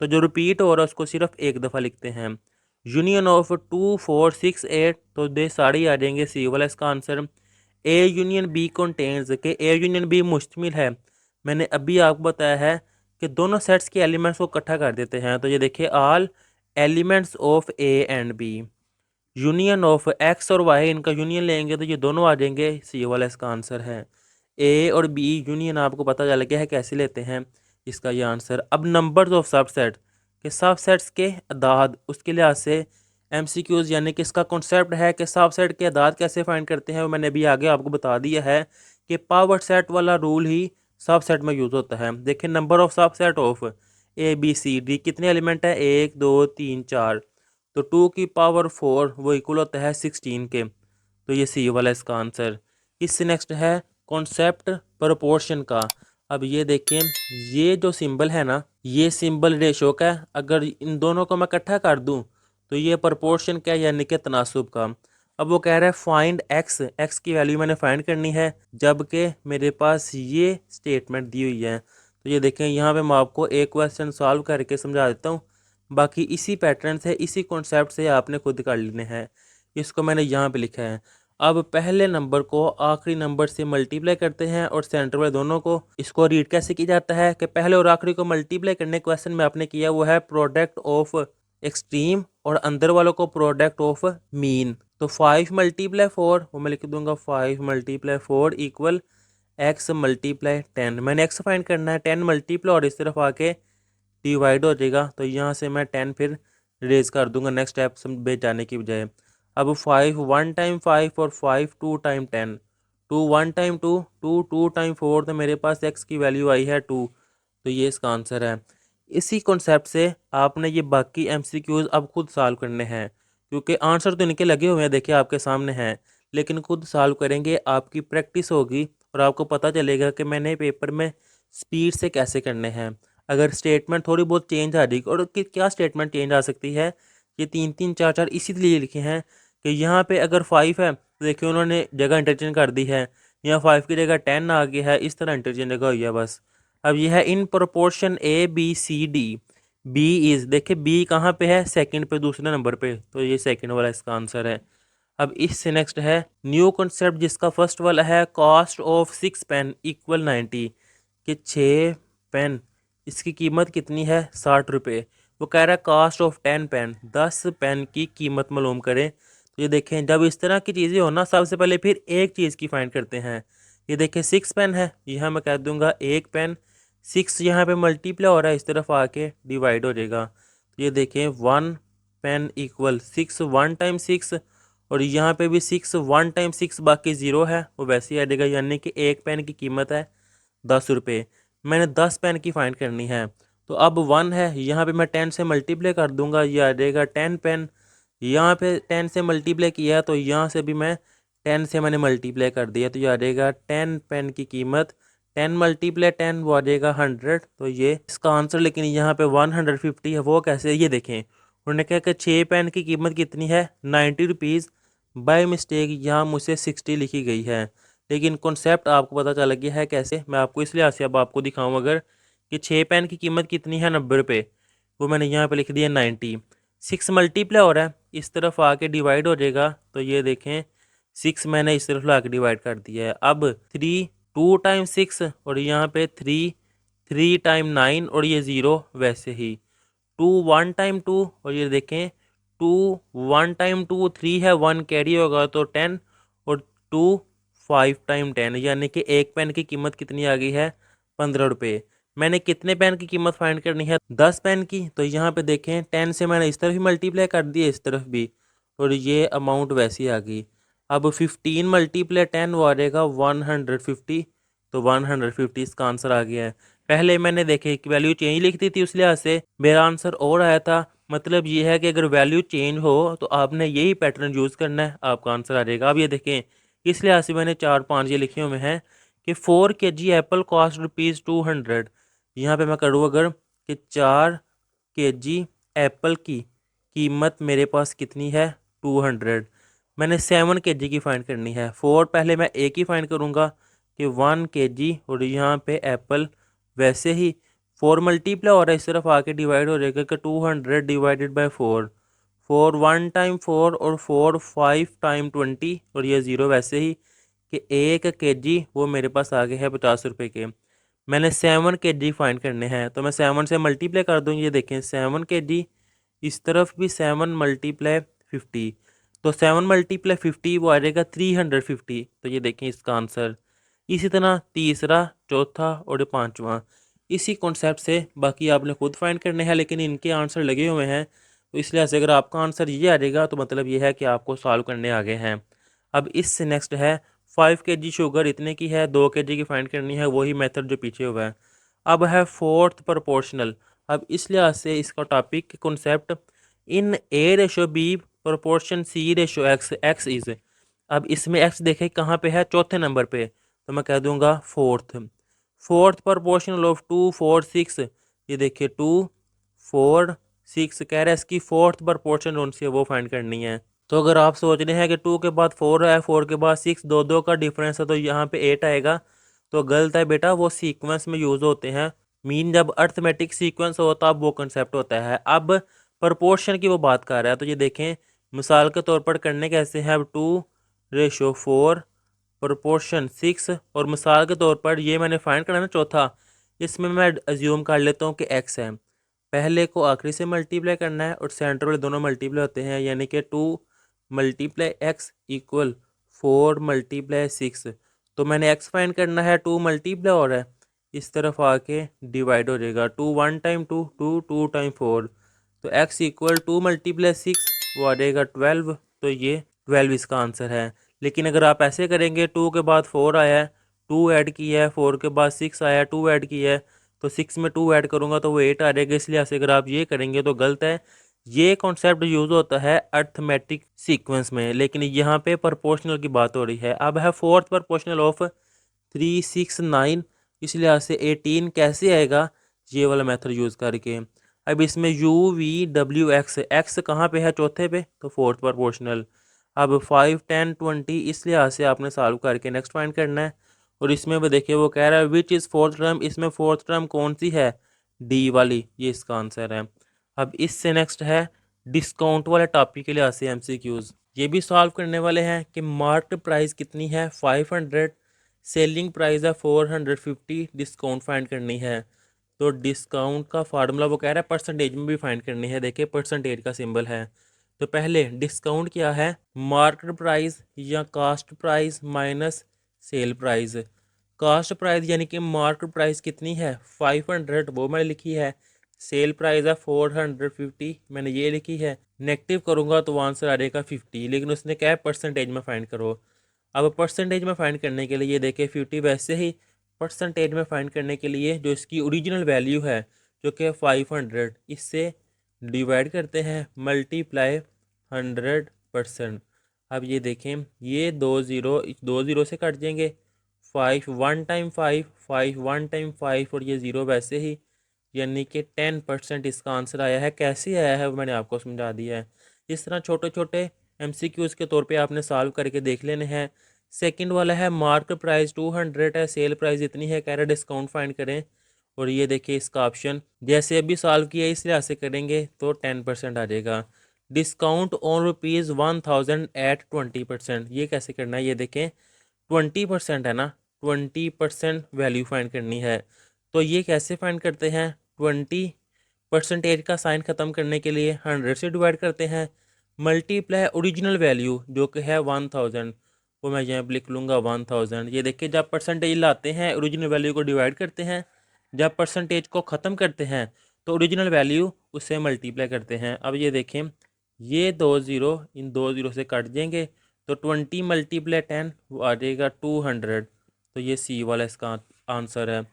तो जो रिपीट हो रहा है उसको सिर्फ एक दफ़ा लिखते हैं। यूनियन ऑफ 2 4 6 8, तो दे सारे ही आ जाएंगे सी वाला इसका answer. A union B contains के ए यूनियन बी मुश्तमिल है, मैंने अभी आपको बताया है कि दोनों सेट्स के एलिमेंट्स को इकट्ठा कर देते हैं। तो ये देखिए all elements of A and B. Union of X और वाई, इनका यूनियन लेंगे तो ये दोनों आ जाएंगे, सी वाला इसका आंसर है। ए और बी यूनियन आपको पता चल गया है कैसे लेते हैं, इसका ये आंसर। अब नंबर्स ऑफ सबसेट के सबसेट्स के अदाद, उसके लिहाज से एमसीक्यूज यानी कि इसका कॉन्सेप्ट है कि सबसेट के अदाद कैसे फाइंड करते हैं, वो मैंने अभी आगे आपको बता दिया है कि पावर सेट वाला रूल ही सबसेट में यूज़ होता है। देखिए number of subset of A B C D कितने एलिमेंट है, 1 2 3 4, तो 2 की पावर 4 वो इक्वल होता है 16 के। तो ये सी वाला इसका आंसर। इससे नेक्स्ट है कॉन्सेप्ट प्रोपोर्शन का। अब ये देखें, ये जो सिंबल है ना, ये सिंबल रेशो का है। अगर इन दोनों को मैं इकट्ठा कर दूं तो ये प्रोपोर्शन क्या है, यानी कि तनासुब का। अब वो कह रहा है फाइंड एक्स, एक्स की वैल्यू मैंने फाइंड करनी है, जबकि मेरे पास ये स्टेटमेंट दी हुई है। तो ये देखें यहाँ पे मैं आपको एक क्वेश्चन सॉल्व करके समझा देता हूँ, बाकी इसी पैटर्न से इसी कॉन्सेप्ट से आपने खुद कर लेने हैं। इसको मैंने यहाँ पे लिखा है। अब पहले नंबर को आखिरी नंबर से मल्टीप्लाई करते हैं और सेंटर वाले दोनों को। इसको रीड कैसे किया जाता है कि पहले और आखिरी को मल्टीप्लाई करने क्वेश्चन में आपने किया वो है प्रोडक्ट ऑफ एक्सट्रीम और अंदर वालों को प्रोडक्ट ऑफ मीन। तो 5 मल्टीप्लाई 4, वो मैं लिख दूंगा 5 मल्टीप्लाई 4 इक्वल एक्स मल्टीप्लाई 10। मैंने एक्स फाइंड करना है, 10 मल्टीप्लाई और इस तरफ आके डिवाइड हो जाएगा, तो यहाँ से मैं 10 फिर रेज कर दूंगा नेक्स्ट स्टेप में जाने की बजाय। अब 5 1 टाइम 5 और 5 2 टाइम 10, 2 1 टाइम 2, 2 2 टाइम 4, तो मेरे पास एक्स की वैल्यू आई है 2। तो ये इसका आंसर है। इसी कॉन्सेप्ट से आपने ये बाकी एमसीक्यूज अब खुद सॉल्व करने हैं, क्योंकि आंसर तो इनके लगे हुए हैं, देखिए आपके सामने हैं, लेकिन खुद सॉल्व करेंगे, आपकी प्रैक्टिस होगी और आपको पता चलेगा कि मैंने पेपर में स्पीड से कैसे करने हैं। अगर स्टेटमेंट थोड़ी बहुत चेंज आ जाएगी, और क्या स्टेटमेंट चेंज आ सकती है, ये 3 3 4 4 इसीलिए लिखे हैं कि यहाँ पे अगर 5 है तो देखिए उन्होंने जगह इंटरचेंज कर दी है, यहाँ 5 की जगह 10 आ गया है, इस तरह इंटरचेंज जगह हुई है बस। अब यह है in proportion A B C D, B is, देखिए बी कहाँ पे है, सेकंड पे, दूसरे नंबर पे, तो ये सेकंड वाला इसका आंसर है। अब इससे नेक्स्ट है न्यू कॉन्सेप्ट, जिसका फर्स्ट वाला है कॉस्ट ऑफ 6 पेन इक्वल 90, कि 6 पेन इसकी कीमत कितनी है, 60 रुपये। वो कह रहा है कास्ट ऑफ 10 पेन, 10 पेन की कीमत मालूम करें। तो ये देखें जब इस तरह की चीज़ें हो ना, सबसे पहले फिर एक चीज़ की फाइंड करते हैं। ये देखें 6 पेन है, यहाँ मैं कह दूंगा एक पेन, 6 यहाँ पे मल्टीप्लाई हो रहा है, इस तरफ आके डिवाइड हो जाएगा। तो ये देखें 1 पेन इक्वल 6 1 टाइम 6, और यहाँ पे भी 6 1 टाइम 6, बाकी 0 है वो वैसे ही आ जाएगा, यानी कि एक पेन की कीमत है 10 रुपये। मैंने 10 पेन की फाइंड करनी है, तो अब 1 है, यहाँ पे मैं 10 से मल्टीप्लाई कर दूंगा, ये आ जाएगा 10 पेन। यहाँ पे 10 से मल्टीप्लाई किया तो यहाँ से भी मैं 10 से मैंने मल्टीप्लाई कर दिया, तो ये आ जाएगा 10 पेन की कीमत, 10 मल्टीप्लाई 10 वो आ जाएगा 100। तो ये इसका आंसर, लेकिन यहाँ पे 150 है, वो कैसे, ये देखें उन्होंने कहा कि 6 पेन की कीमत कितनी है, 90 रुपीज़। बाय मिस्टेक यहाँ मुझसे 60 लिखी गई है, लेकिन कॉन्सेप्ट आपको पता चल गया है कैसे। मैं आपको इसलिए से अब आपको दिखाऊं अगर, कि 6 पेन की कीमत कितनी है, 90 रुपये, वो मैंने यहाँ पे लिख दिया 90। 6 मल्टीप्लाई हो रहा है, इस तरफ आके डिवाइड हो जाएगा, तो ये देखें 6 मैंने इस तरफ ला के डिवाइड कर दिया है। अब 3 2 टाइम 6, और यहाँ पे 3 3 टाइम 9, और ये 0 वैसे ही। 2 1 टाइम 2, और ये देखें 2 1 टाइम 2 3 है, 1 कैरी होगा तो 10, और 2 5 टाइम 10, यानी कि एक पेन की कीमत कितनी आ गई है 15 रुपये। मैंने कितने पेन की कीमत फाइंड करनी है 10 पेन की, तो यहाँ पे देखें 10 से मैंने इस तरफ भी मल्टीप्लाई कर दिया इस तरफ भी, और ये अमाउंट वैसी आ गई। अब 15 मल्टीप्लाई 10 वो आ जाएगा 150, तो 150 इसका आंसर आ गया है। पहले मैंने देखे कि वैल्यू चेंज लिख दी थी, उस लिहाज से मेरा आंसर और आया था। मतलब ये है कि अगर वैल्यू चेंज हो तो आपने यही पैटर्न यूज़ करना है, आपका आंसर आ जाएगा। अब ये देखें, इस लिहाज से मैंने 4-5 ये लिखे हुए हैं कि 4 kg एप्पल कॉस्ट ₹200। यहाँ पे मैं करूँ अगर कि 4 kg एप्पल की कीमत मेरे पास कितनी है 200। मैंने 7 kg की फाइंड करनी है। 4 पहले मैं एक ही फाइंड करूँगा कि 1 kg, और यहाँ पे एप्पल वैसे ही 4 मल्टीप्लाई हो रहा है, इस तरफ आके डिवाइड हो जाएगा कि 200 डिवाइडेड बाई 4, 4 1 टाइम 4 और 4 5 टाइम 20, और ये ज़ीरो वैसे ही कि 1 kg वो मेरे पास आ गए हैं 50 रुपये के। मैंने 7 kg फाइंड करने हैं, तो मैं 7 से मल्टीप्लाई कर दूँ। ये देखें 7 kg, इस तरफ भी 7 मल्टीप्लाई 50, तो 7 मल्टीप्लाई 50 वो आ जाएगा 350। तो ये देखें इसका आंसर। इसी तरह तीसरा, चौथा और पांचवा इसी कॉन्सेप्ट से बाकी आपने खुद फाइंड करने हैं, लेकिन इनके आंसर लगे हुए हैं, तो इसलिए से अगर आपका आंसर ये आ जाएगा तो मतलब ये है कि आपको सॉल्व करने आगे हैं। अब इससे नेक्स्ट है 5 kg शुगर इतने की है, 2 kg की फाइंड करनी है, वही मेथड जो पीछे हुआ है। अब है फोर्थ प्रोपोर्शनल। अब इस लिहाज से इसका topic concept in A ratio B proportion C ratio X, X is. अब इसमें एक्स देखें कहाँ पे है, चौथे नंबर पे, तो मैं कह दूंगा फोर्थ। फोर्थ प्रोपोर्शनल ऑफ 2 4 6, ये देखिए 2 4 6 कह रहा है, इसकी फोर्थ प्रोपोर्शन कौन सी है वो फाइंड करनी है। तो अगर आप सोच रहे हैं कि 2 के बाद 4 है, 4 के बाद 6, दो दो का डिफरेंस है, तो यहाँ पे 8 आएगा, तो गलत है बेटा। वो सीक्वेंस में यूज़ होते हैं, मीन जब अर्थमेटिक सीक्वेंस होता है अब वो कंसेप्ट होता है। अब प्रोपोर्शन की वो बात कर रहा है, तो ये देखें मिसाल के तौर पर करने कैसे हैं। अब 2:4 प्रोपोर्शन 6, और मिसाल के तौर पर ये मैंने फाइंड करना है ना चौथा, इसमें मैं अज्यूम कर लेता हूँ कि एक्स है। पहले को आखिरी से मल्टीप्लाई करना है और सेंटर वाले दोनों मल्टीप्लाई होते हैं, यानी कि 2 मल्टीप्लाई एक्स इक्वल 4 मल्टीप्लाई 6। तो मैंने एक्स फाइंड करना है, 2 मल्टीप्लाई हो रहा है, इस तरफ आके डिवाइड हो जाएगा। 2 1 टाइम 2, 2 2 टाइम 4, तो एक्स इक्वल 2 मल्टीप्लाई 6 वो आ जाएगा 12। तो ये 12 इसका आंसर है। लेकिन अगर आप ऐसे करेंगे, 2 के बाद 4 आया है, 2 ऐड किया है, 4 के बाद 6 आया है, 2 ऐड किया है, तो 6 में 2 ऐड करूँगा तो वो 8 आ जाएगा। इसलिए अगर आप ये करेंगे तो गलत है। ये कॉन्सेप्ट यूज़ होता है अर्थमेटिक सीक्वेंस में, लेकिन यहाँ पे प्रोपोर्शनल की बात हो रही है। अब है फोर्थ प्रोपोर्शनल ऑफ 3 6 9, इसलिए से 18 कैसे आएगा, ये वाला मेथड यूज़ करके। अब इसमें you V W x, x कहाँ पे है चौथे पे, तो फोर्थ प्रोपोर्शनल। अब 5 10 20 इस लिहाज से आपने सॉल्व करके नेक्स्ट फाइंड करना है। और इसमें भी देखिए वो कह रहा है विच इज़ फोर्थ टर्म, इसमें फोर्थ टर्म कौन सी है, डी वाली, ये इसका आंसर है। अब इससे नेक्स्ट है डिस्काउंट वाले टॉपिक के लिए आसे एमसीक्यूज, ये भी सॉल्व करने वाले हैं कि मार्केट प्राइस कितनी है 500, सेलिंग प्राइस है 450, डिस्काउंट फाइंड करनी है। तो डिस्काउंट का फार्मूला वो कह रहा है परसेंटेज में भी फाइंड करनी है। देखिए परसेंटेज का सिंबल है, तो पहले डिस्काउंट क्या है, मार्केट प्राइस या cost price minus sale price. Cost price यानी कि मार्केट प्राइस कितनी है 500, वो मैंने लिखी है। सेल प्राइस है 450, मैंने ये लिखी है। नेगेटिव करूँगा तो आंसर आ जाएगा 50, लेकिन उसने क्या है परसेंटेज में फाइंड करो। अब परसेंटेज में फाइंड करने के लिए ये देखें 50, वैसे ही परसेंटेज में फाइंड करने के लिए जो इसकी ओरिजिनल वैल्यू है जो कि 500, इससे डिवाइड करते हैं मल्टीप्लाई 100%। अब ये देखें ये दो ज़ीरो से कट जाएंगे, 5 1 टाइम 5, 5 1 टाइम 5, और ये ज़ीरो वैसे ही, यानी कि 10% इसका आंसर आया है। कैसे आया है वो मैंने आपको समझा दिया है। इस तरह छोटे छोटे एमसीक्यूज़ के तौर पे आपने सॉल्व करके देख लेने हैं। सेकंड वाला है मार्केट प्राइस 200 है, सेल प्राइस इतनी है, कह रहे डिस्काउंट फाइंड करें। और ये देखिए इसका ऑप्शन जैसे अभी सॉल्व किया इस लिहाज से करेंगे तो 10% आ जाएगा। डिस्काउंट ऑन ₹1000 एट 20%, ये कैसे करना है, ये देखें 20% है ना, 20% वैल्यू फाइंड करनी है। तो ये कैसे फाइंड करते हैं, 20% का साइन ख़त्म करने के लिए 100 से डिवाइड करते हैं, मल्टीप्लाई ओरिजिनल वैल्यू जो कि है 1000, वो मैं यहाँ पर लिख लूँगा 1000। ये देखिए जब परसेंटेज लाते हैं ओरिजिनल वैल्यू को डिवाइड करते हैं, जब परसेंटेज को ख़त्म करते हैं तो ओरिजिनल वैल्यू उससे मल्टीप्लाई करते हैं। अब ये देखें, ये 2 ज़ीरो इन 2 ज़ीरो से कट जाएंगे तो 20 मल्टीप्लाई 10 वो आ जाएगा 200। तो ये सी वाला इसका आंसर है।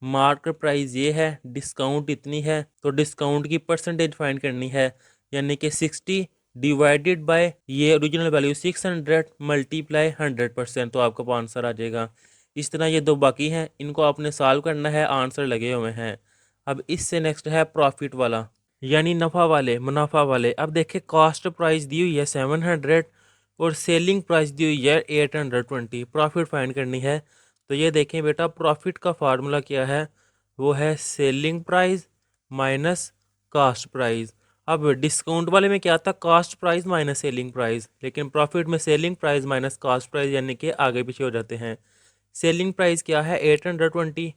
मार्केट प्राइस ये है, डिस्काउंट इतनी है, तो डिस्काउंट की परसेंटेज फाइंड करनी है, यानी कि 60 डिवाइडेड बाय ये ओरिजिनल वैल्यू 600 मल्टीप्लाई 100%, तो आपका आंसर आ जाएगा। इस तरह ये दो बाकी हैं, इनको आपने सॉल्व करना है, आंसर लगे हुए हैं। अब इससे नेक्स्ट है प्रॉफिट वाला, यानी नफ़ा वाले, मुनाफा वाले। अब देखिए कॉस्ट प्राइस दी हुई है 700 और सेलिंग प्राइस दी हुई है 820। प्रॉफिट फाइंड करनी है। तो ये देखें बेटा, प्रॉफिट का फार्मूला क्या है, वो है selling price minus cost price. अब डिस्काउंट वाले में क्या था, cost price minus selling price, लेकिन प्रॉफिट में selling price minus cost price, यानी कि आगे पीछे हो जाते हैं। सेलिंग प्राइस क्या है 820,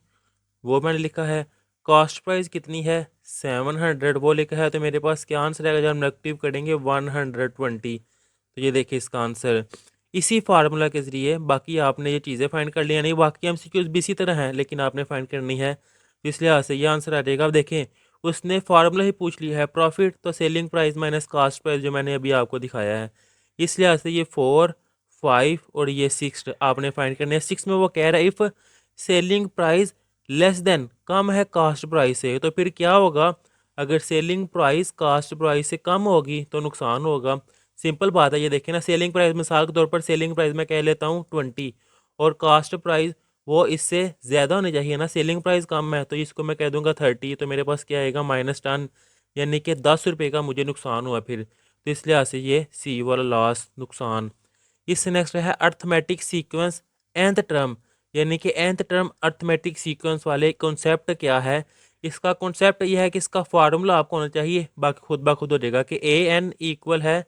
वो मैंने लिखा है। कॉस्ट प्राइस कितनी है 700, वो लिखा है। तो मेरे पास क्या आंसर आएगा, जब हम नेगेटिव करेंगे 120। तो ये देखिए इसका आंसर। इसी फार्मूला के ज़रिए बाकी आपने ये चीज़ें फाइंड कर लिया, नहीं बाकी एमसीक्यूज भी इसी तरह हैं, लेकिन आपने फाइंड करनी है। इस लिहाज से ये आंसर आ जाएगा। अब देखें, उसने फार्मूला ही पूछ लिया है प्रॉफिट, तो selling price minus cost price, जो मैंने अभी आपको दिखाया है। इस लिहाज से ये 4, 5 और ये 6 आपने फाइंड करने हैं। 6 में वो कह रहा है if selling price less than, कम है कास्ट प्राइस से, तो फिर क्या होगा, अगर सेलिंग प्राइस कास्ट प्राइस से कम होगी तो नुकसान होगा। सिंपल बात है, ये देखिए ना, सेलिंग प्राइस मिसाल के तौर पर सेलिंग प्राइस मैं कह लेता हूँ 20 और कास्ट प्राइस वो इससे ज़्यादा होनी चाहिए ना, सेलिंग प्राइस कम है तो इसको मैं कह दूंगा 30, तो मेरे पास क्या आएगा -10, यानी कि 10 रुपये का मुझे नुकसान हुआ फिर। तो इस लिहाज से ये सी वाला लॉस, नुकसान। इससे नेक्स्ट है अर्थमेटिक सीक्वेंस एंथ टर्म, यानी कि एंथ टर्म अर्थमेटिक सीक्वेंस वाले कॉन्सेप्ट क्या है। इसका कॉन्सेप्ट यह है कि इसका फार्मूला आपको होना चाहिए, बाकी खुद ब खुद हो जाएगा कि ए एन इक्वल है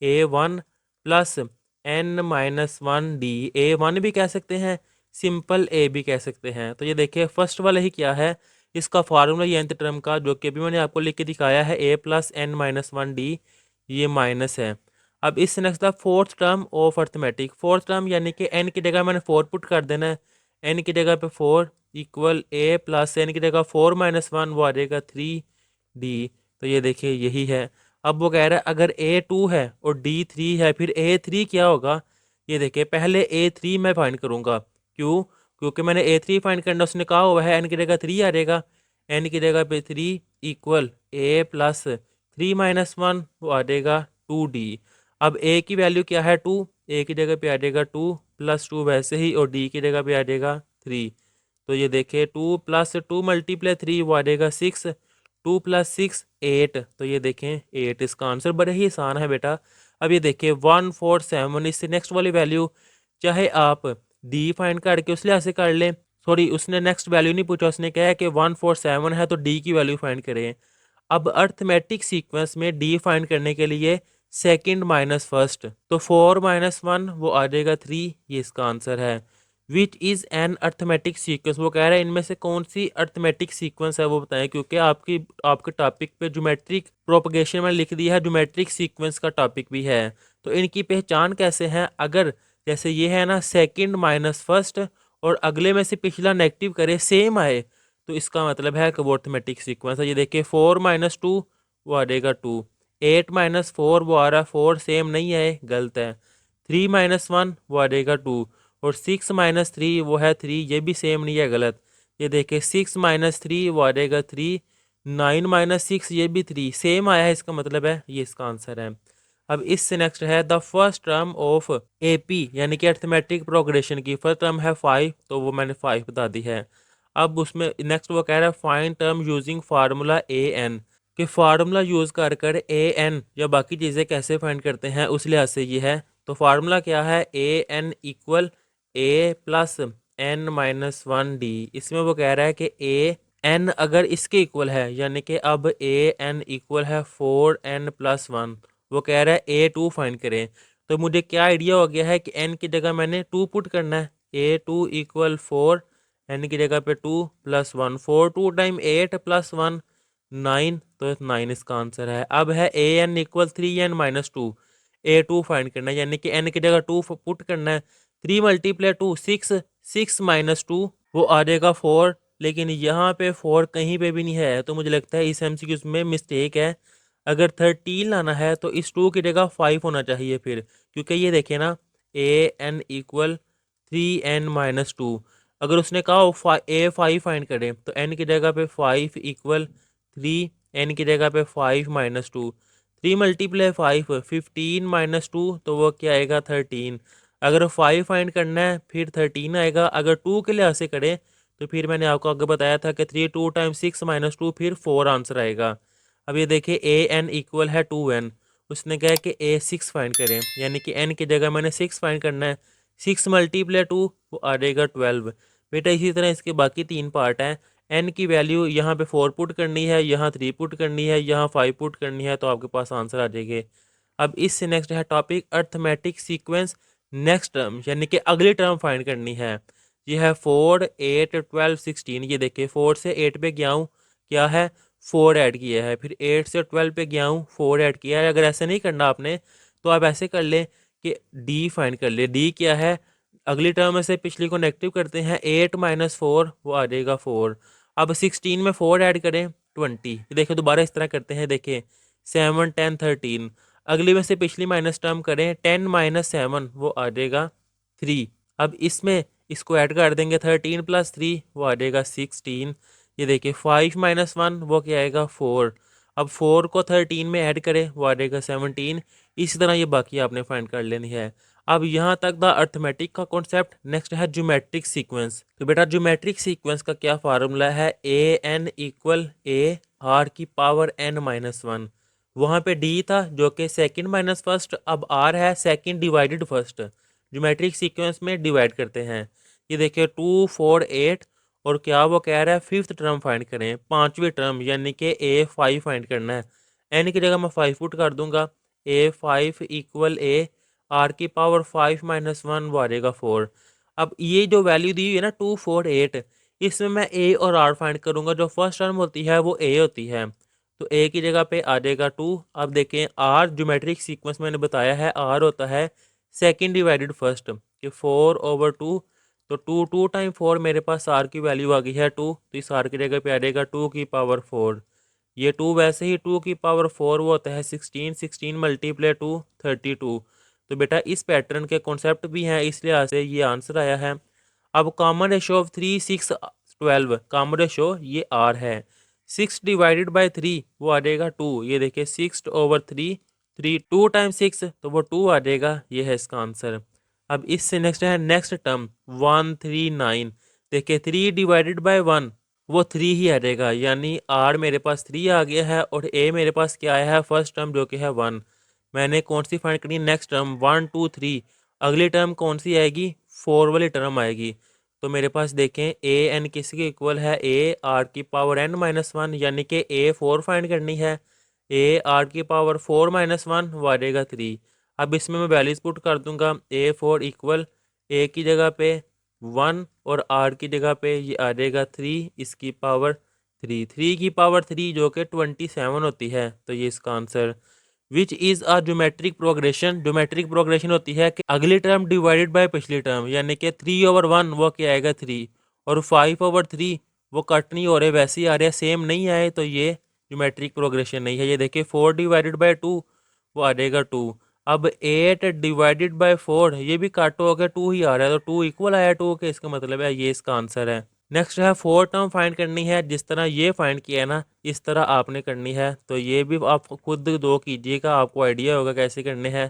A1 plus n-1 D. A1 भी कह सकते हैं, सिंपल ए भी कह सकते हैं। तो ये देखिए फर्स्ट वाला ही क्या है, इसका फार्मूला ये nth टर्म का, जो कि अभी मैंने आपको लिख के दिखाया है, A प्लस n-1 डी, ये माइनस है। अब इससे नेक्स्ट था fourth term of arithmetic. Fourth term यानी कि n की जगह मैंने 4 पुट कर देना है, n की जगह पे 4 इक्वल A प्लस n की जगह 4-1, वो आ जाएगा 3D। तो ये देखिए यही है। अब वो कह रहा है अगर A2 है और D3 है, फिर A3 क्या होगा। ये देखिए पहले A3 मैं फाइंड करूँगा, क्यों, क्योंकि मैंने A3 फाइंड करना, उसने कहा हुआ है n की जगह 3 आ जाएगा, n की जगह पे 3 इक्वल A प्लस 3-1, वो आ जाएगा 2D। अब A की वैल्यू क्या है 2, A की जगह पे आ जाएगा 2 प्लस 2 वैसे ही, और D की जगह पे आ जाएगा 3। तो ये देखिए 2 प्लस 2 मल्टीप्लाई 3, वो आ जाएगा 6, 2 प्लस 6 8। तो ये देखें 8 इसका आंसर। बड़े ही आसान है बेटा। अब ये देखिए 147, इससे नेक्स्ट वाली वैल्यू चाहे आप डी फाइंड करके उस लिहाज से कर लें, सॉरी उसने नेक्स्ट वैल्यू नहीं पूछा, उसने कहा है कि 147 है तो डी की वैल्यू फाइंड करें। अब अर्थमेटिक सीक्वेंस में डी फाइंड करने के लिए सेकंड माइनस फर्स्ट, तो 4-1 वो आ जाएगा 3, ये इसका आंसर है। Which is an arithmetic sequence, वो कह रहा है इनमें से कौन सी अर्थमेटिक सीक्वेंस है वो बताएं, क्योंकि आपके टॉपिक पे ज्योमेट्रिक प्रोपगेशन में लिख दिया है, ज्योमेट्रिक सीक्वेंस का टॉपिक भी है। तो इनकी पहचान कैसे है, अगर जैसे ये है ना सेकंड माइनस फर्स्ट और अगले में से पिछला नेगेटिव करे सेम आए, तो इसका मतलब है कि वो अर्थमेटिक सीक्वेंस है। ये देखिए 4-2 वो आ जाएगा 2, 8-4 वो आ रहा है 4, सेम नहीं है, गलत है। 3-1 वो आ जाएगा 2, और 6-3 वो है 3, ये भी सेम नहीं है, गलत। ये देखिए 6-3 वो आ जाएगा 3, 9-6 ये भी 3, सेम आया है, इसका मतलब है ये इसका आंसर है। अब इससे नेक्स्ट है the first term of AP, यानी कि अर्थमेटिक प्रोग्रेशन की फर्स्ट टर्म है 5, तो वो मैंने 5 बता दी है। अब उसमें नेक्स्ट वो कह रहा है find term using formula AN, कि फार्मूला यूज़ कर कर AN या बाकी चीज़ें कैसे फाइंड करते हैं, उस लिहाज से ये है। तो फार्मूला क्या है, AN equal A plus n-1 D. इसमें वो कह रहा है कि AN अगर इसके इक्वल है, यानी कि अब AN इक्वल है 4n+1, वो कह रहा है A2 फाइंड करें। तो मुझे क्या आइडिया हो गया है कि n की जगह मैंने 2 पुट करना है, A2 इक्वल 4, n की जगह पे 2 + 1, 4 2 टाइम 8 + 1 9, तो 9 इसका आंसर है। अब है AN equal 3n-2, A2 find करना है, यानी कि n की जगह 2 पुट करना है, 3 मल्टीप्लाई 2 6, 6 माइनस 2 वो आ जाएगा 4, लेकिन यहाँ पे 4 कहीं पे भी नहीं है, तो मुझे लगता है इस MCQ में मिस्टेक है। अगर 13 लाना है तो इस 2 की जगह 5 होना चाहिए फिर, क्योंकि ये देखें ना, an इक्वल 3n-2। अगर उसने कहा हो a5 फाइंड करें तो n की जगह पे 5 इक्वल 3, n की जगह पे 5-2, 3 मल्टीप्लाई 5 15 माइनस 2, तो वो क्या आएगा 13। अगर 5 फाइंड करना है फिर 13 आएगा। अगर 2 के लिहाज से करें तो फिर मैंने आपको आगे बताया था कि 3 2 टाइम्स 6 माइनस 2 फिर 4 आंसर आएगा। अब ये देखिए an इक्वल है 2n, उसने कहा कि a6 फाइंड करें, यानी कि n की जगह मैंने 6 फाइंड करना है। 6 मल्टीप्लाई 2 वो आ जाएगा 12। बेटा इसी तरह इसके बाकी 3 पार्ट हैं। n की वैल्यू यहाँ पे 4 पुट करनी है, यहाँ 3 पुट करनी है, यहाँ 5 पुट करनी है, तो आपके पास आंसर आ जाएंगे। अब इससे नेक्स्ट है topic arithmetic sequence next term, यानी कि अगली टर्म फाइंड करनी है। ये है 4 8 12 16। ये देखिए 4 से 8 पे गया हूँ, क्या है 4 ऐड किया है, फिर 8 से 12 पे गया हूँ 4 ऐड किया है। अगर ऐसे नहीं करना आपने तो आप ऐसे कर ले कि डी फाइंड कर ले। डी क्या है, अगली टर्म में से पिछली को नेगेटिव करते हैं, 8 माइनस 4 वो आ जाएगा 4। अब 16 में 4 ऐड करें 20। ये देखिए दोबारा इस तरह करते हैं, देखें 7 10 13। अगली में से पिछली माइनस टर्म करें, 10 माइनस 7 वो आ जाएगा 3। अब इसमें इसको ऐड कर देंगे, 13 प्लस 3 वो आ जाएगा 16। ये देखिए 5 माइनस 1 वो क्या आएगा 4। अब 4 को 13 में ऐड करें वो आ जाएगा 17। इसी तरह ये बाकी आपने फाइंड कर लेनी है। अब यहाँ तक द अर्थमेटिक का कॉन्सेप्ट। नेक्स्ट है ज्योमेट्रिक सीक्वेंस। तो बेटा ज्योमेट्रिक सीक्वेंस का क्या फार्मूला है, A N equal A R की पावर n-1। वहाँ पे डी था जो कि सेकंड माइनस फर्स्ट, अब आर है second divided first. Geometric sequence में डिवाइड करते हैं। ये देखिए 2 4 8, और क्या वो कह रहा है फिफ्थ टर्म फाइंड करें, पांचवी टर्म, यानी कि a5 फाइंड करना है। एन की जगह मैं 5 पुट कर दूंगा, a5 इक्वल ए आर की पावर 5 माइनस 1 वो आ जाएगा 4। अब ये जो वैल्यू दी हुई है ना 2 4 8, इसमें मैं ए और आर फाइंड करूंगा। जो फर्स्ट टर्म होती है वो ए होती है, तो ए की जगह पे आ जाएगा 2। अब देखें आर ज्योमेट्रिक सीक्वेंस मैंने बताया है, आर होता है सेकंड डिवाइडेड फर्स्ट, कि 4/2। तो 2 2 टाइम 4 मेरे पास आर की वैल्यू आ गई है 2, तो इस आर की जगह पे आ जाएगा 2 की पावर 4। ये 2 वैसे ही 2 की पावर 4 वो होता है 16, 16 मल्टीप्लाई 2 32। तो बेटा इस पैटर्न के कॉन्सेप्ट भी हैं, इस लिहाज से ये आंसर आया है। अब common ratio of 3 6 12, common ratio ये आर है। 6 डिवाइडेड बाय 3 वो आ जाएगा 2। ये देखिए 6/3, 3 2 टाइम्स 6 तो वो 2 आ जाएगा, ये है इसका आंसर। अब इससे नेक्स्ट है नेक्स्ट टर्म 1 3 9। देखिए 3 डिवाइडेड बाय 1 वो 3 ही आ जाएगा, यानी आर मेरे पास 3 आ गया है, और ए मेरे पास क्या आया है फर्स्ट टर्म जो कि है 1। मैंने कौन सी फाइंड करनी, नेक्स्ट टर्म 1 2 3। अगली टर्म कौन सी आएगी, 4 वाली टर्म आएगी। तो मेरे पास देखें ए एन किसके इक्वल है, ए आर की पावर n-1, यानी कि ए 4 फाइंड करनी है। ए आर की पावर 4 माइनस 1 वो आ जाएगा 3। अब इसमें मैं वैल्यूज पुट कर दूंगा, a4 इक्वल ए की जगह पे 1 और आर की जगह पे ये आ जाएगा 3, इसकी पावर 3, 3 की पावर 3 जो कि 27 होती है, तो ये इसका answer. Which is a geometric progression. Geometric progression होती है कि अगली टर्म डिवाइडेड बाय पिछली टर्म, यानी कि 3/1 वो क्या आएगा 3, और 5/3 वो कट नहीं हो रहे, वैसे ही आ रहे हैं, सेम नहीं आए, तो ये ज्योमेट्रिक प्रोग्रेशन नहीं है। ये देखिए 4 डिवाइडेड बाय 2 वो आ जाएगा 2। अब 8 डिवाइडेड बाय 4 ये भी कट हो गया, 2 ही आ रहा है, तो 2 इक्वल आया 2 के, इसका मतलब है ये इसका आंसर है। नेक्स्ट है 4 टर्म फाइंड करनी है। जिस तरह ये फाइंड किया है ना इस तरह आपने करनी है, तो ये भी आप खुद दो कीजिएगा, आपको आइडिया होगा कैसे करने हैं।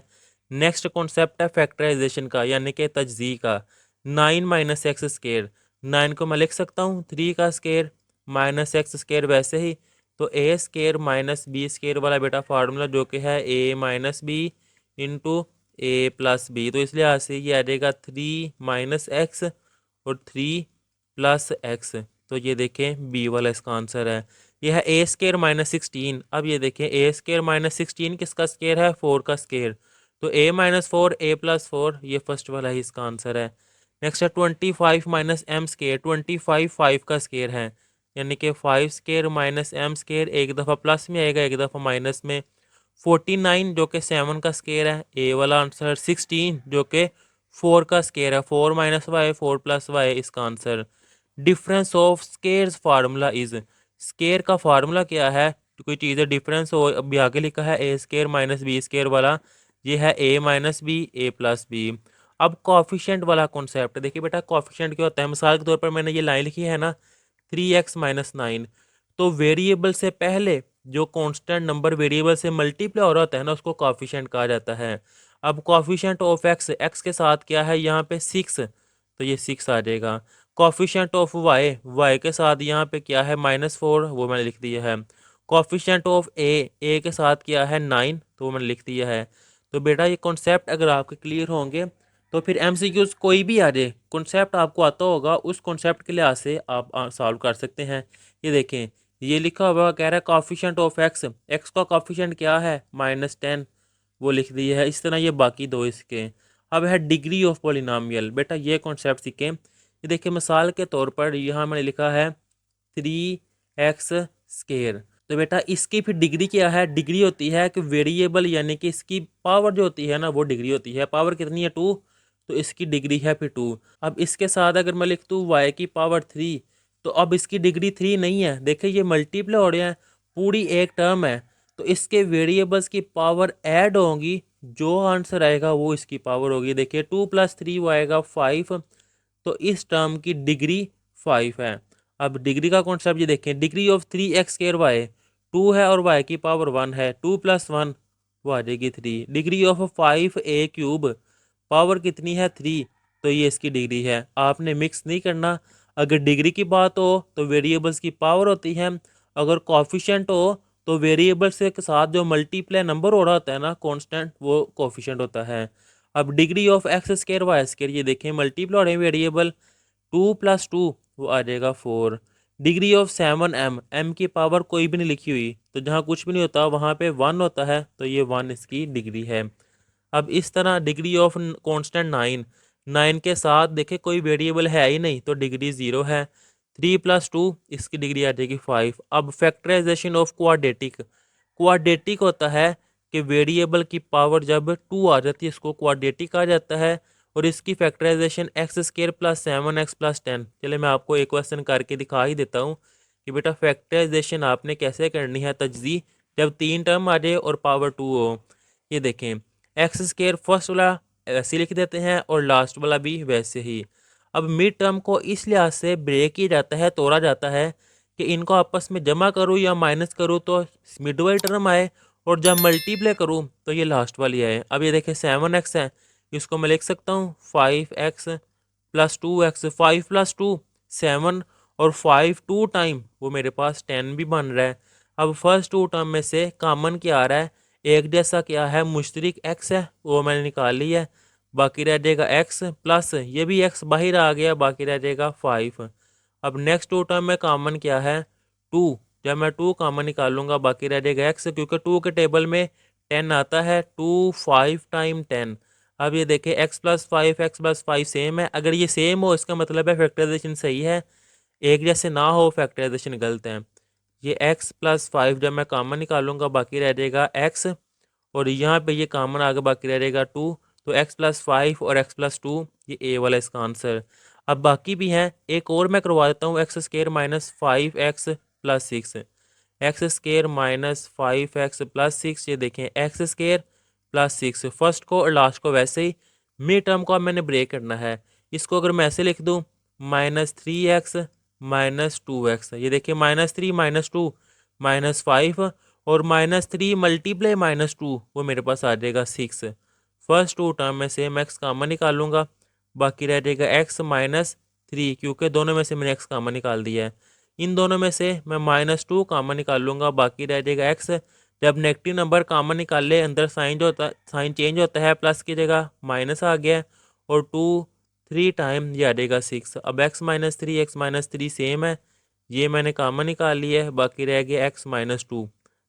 नेक्स्ट कॉन्सेप्ट है फैक्टराइजेशन का, यानी कि तजज़ी का। 9 माइनस एक्स स्केयर, 9 को मैं लिख सकता हूँ 3 का स्केयर माइनस एक्स स्केयर, वैसे ही तो ए स्केयर माइनस बी स्केयर वाला बेटा फार्मूला जो कि है ए माइनस बी इंटू ए प्लस बी। तो इस लिहाज से ये आ जाएगा 3 माइनस एक्स और 3 प्लस एक्स। तो ये देखें बी वाला इसका आंसर है। ये है ए स्केयर माइनस 16। अब ये देखें ए स्केयर माइनस 16 किसका स्केयर है, 4 का स्केयर, तो ए माइनस 4 ए प्लस 4 ये फर्स्ट वाला ही इसका आंसर है। नेक्स्ट है 25 माइनस एम स्केयर। 25 5 का स्केयर है, यानी कि 5 स्केयर माइनस एम स्केयर, एक दफ़ा प्लस में आएगा एक दफ़ा माइनस में। 49 जो कि 7 का स्केयर है, ए वाला आंसर। 16 जो कि 4 का स्केयर है, 4 माइनस वाई 4 प्लस वाई इसका answer. Difference of squares formula is, square का फार्मूला क्या है, तो कोई चीज़ है डिफरेंस हो, अभी आगे लिखा है ए स्केयर माइनस बी स्केयर वाला, ये है ए माइनस बी ए प्लस बी। अब कॉफिशेंट वाला कॉन्सेप्ट देखिए बेटा, कॉफिशेंट क्या होता है, मिसाल के तौर पर मैंने ये लाइन लिखी है ना 3x-9, तो वेरिएबल से पहले जो कांस्टेंट नंबर वेरिएबल से मल्टीप्लाई हो रहा होता है ना उसको कॉफिशेंट कहा जाता है। अब कॉफिशेंट ऑफ एक्स, एक्स के साथ क्या है यहाँ पे 6, तो ये 6 आ जाएगा। कॉफिशेंट ऑफ वाई, वाई के साथ यहाँ पे क्या है -4, वो मैंने लिख दिया है। कॉफिशेंट ऑफ ए के साथ क्या है 9, तो वो मैंने लिख दिया है। तो बेटा ये कॉन्सेप्ट अगर आपके क्लियर होंगे तो फिर एमसीक्यूज कोई भी आ जाए, कॉन्सेप्ट आपको आता होगा, उस कॉन्सेप्ट के लिहाज से आप सॉल्व कर सकते हैं। ये देखें, ये लिखा हुआ कह रहा है कॉफिशेंट ऑफ एक्स, एक्स का कॉफिशेंट क्या है -10, वो लिख दिया है। इस तरह ये बाकी दो इसके। अब है डिग्री ऑफ पोलिनोमियल, बेटा ये कॉन्सेप्ट सीखें। ये देखिए मिसाल के तौर पर यहाँ मैंने लिखा है 3x स्केयर, तो बेटा इसकी फिर डिग्री क्या है, डिग्री होती है कि वेरिएबल यानी कि इसकी पावर जो होती है ना वो डिग्री होती है। पावर कितनी है 2, तो इसकी डिग्री है फिर 2। अब इसके साथ अगर मैं लिख दूँ y की पावर 3, तो अब इसकी डिग्री 3 नहीं है, देखिए ये मल्टीप्लाई हो रहे हैं, पूरी एक टर्म है, तो इसके वेरिएबल्स की पावर ऐड होंगी, जो आंसर आएगा वो इसकी पावर होगी। देखिए 2 + 3 वो आएगा 5, तो इस टर्म की डिग्री 5 है। अब डिग्री का कॉन्सेप्ट ये देखें, डिग्री ऑफ 3x² वाई 2 है और y की पावर 1 है, 2 + 1 वो आ जाएगी 3। डिग्री ऑफ 5a³ पावर कितनी है 3, तो ये इसकी डिग्री है। आपने मिक्स नहीं करना, अगर डिग्री की बात हो तो वेरिएबल्स की पावर होती है, अगर कॉफिशेंट हो तो वेरिएबल्स के साथ जो मल्टीप्लाई नंबर हो रहा होता है ना कांस्टेंट, वो कॉफिशेंट होता है। अब degree of x² Y square, ये देखें मल्टीप्लाई हो रहे हैं वेरिएबल, 2 + 2 वो आ जाएगा 4। डिग्री ऑफ 7m, m की पावर कोई भी नहीं लिखी हुई, तो जहाँ कुछ भी नहीं होता वहाँ पे 1 होता है, तो ये 1 इसकी डिग्री है। अब इस तरह डिग्री ऑफ कांस्टेंट 9, 9 के साथ देखे कोई वेरिएबल है ही नहीं, तो डिग्री 0 है। 3 + 2 इसकी डिग्री आ जाएगी 5। अब फैक्टराइजेशन ऑफ क्वाड्रेटिक, क्वाड्रेटिक होता है कि वेरिएबल की पावर जब 2 आ जाती है इसको क्वाड्रेटिक कहा जाता है, और इसकी फैक्टराइजेशन x² + 7x + 10। चले मैं आपको एक क्वेश्चन करके दिखा ही देता हूँ कि बेटा फैक्टराइजेशन आपने कैसे करनी है, तजदी जब 3 टर्म आ जाए और पावर 2 हो। ये देखें x² फर्स्ट वाला ऐसे लिख देते हैं और लास्ट वाला भी वैसे ही। अब मिड टर्म को इस लिहाज से ब्रेक किया जाता है, तोड़ा जाता है कि इनको आपस में जमा करूँ या माइनस करूँ तो मिड वाली टर्म आए, और जब मल्टीप्लाई करूँ तो ये लास्ट वाली आए। अब ये देखें 7x है, इसको मैं लिख सकता हूँ 5x + 2x, 5 + 2 7, और 5 2 टाइम वो मेरे पास 10 भी बन रहा है। अब फर्स्ट 2 टर्म में से कॉमन क्या आ रहा है, एक जैसा क्या है मुश्तरिक x है, वो मैंने निकाल लिया है, बाकी रह जाएगा x प्लस ये भी x बाहर आ गया, बाकी रह जाएगा 5। अब नेक्स्ट 2 टर्म में कॉमन क्या है 2, जब मैं 2 कॉमन निकालूंगा बाकी रह जाएगा x, क्योंकि 2 के टेबल में 10 आता है, 2 5 टाइम 10। अब ये देखें x + 5 x + 5 सेम है, अगर ये सेम हो इसका मतलब है फैक्टराइजेशन सही है, एक जैसे ना हो फैक्टराइजेशन गलत है। ये x + 5 जब मैं कॉमन निकालूंगा बाकी रह जाएगा x, और यहाँ पे ये कॉमन आगे बाकी रह जाएगा 2, तो x + 5 और x + 2 ये ए वाला इसका आंसर। अब बाकी भी हैं, एक और मैं करवा देता हूँ, x² - 5x + 6, x² - 5x + 6, ये देखें x² + 6 फर्स्ट को और लास्ट को वैसे ही, मिड टर्म को अब मैंने ब्रेक करना है, इसको अगर मैं ऐसे लिख दूँ -3x - 2x, ये देखिए -3 - 2 -5, और -3 × -2 वो मेरे पास आ जाएगा 6। फर्स्ट 2 टर्म में से मैं x कॉमन निकालूंगा, बाकी रह जाएगा x - 3, क्योंकि दोनों में से मैंने x कॉमन निकाल दिया है। इन दोनों में से मैं -2 कॉमन निकाल लूँगा, बाकी रह जाएगा x। जब नेगेटिव नंबर कॉमन निकाल ले अंदर साइन जो होता है, साइन चेंज होता है, प्लस की जगह माइनस आ गया, और 2 3 टाइम ये आ जाएगा 6। अब x - 3 x - 3 सेम है, ये मैंने कॉमन निकाल लिया है, बाकी रह गया x - 2।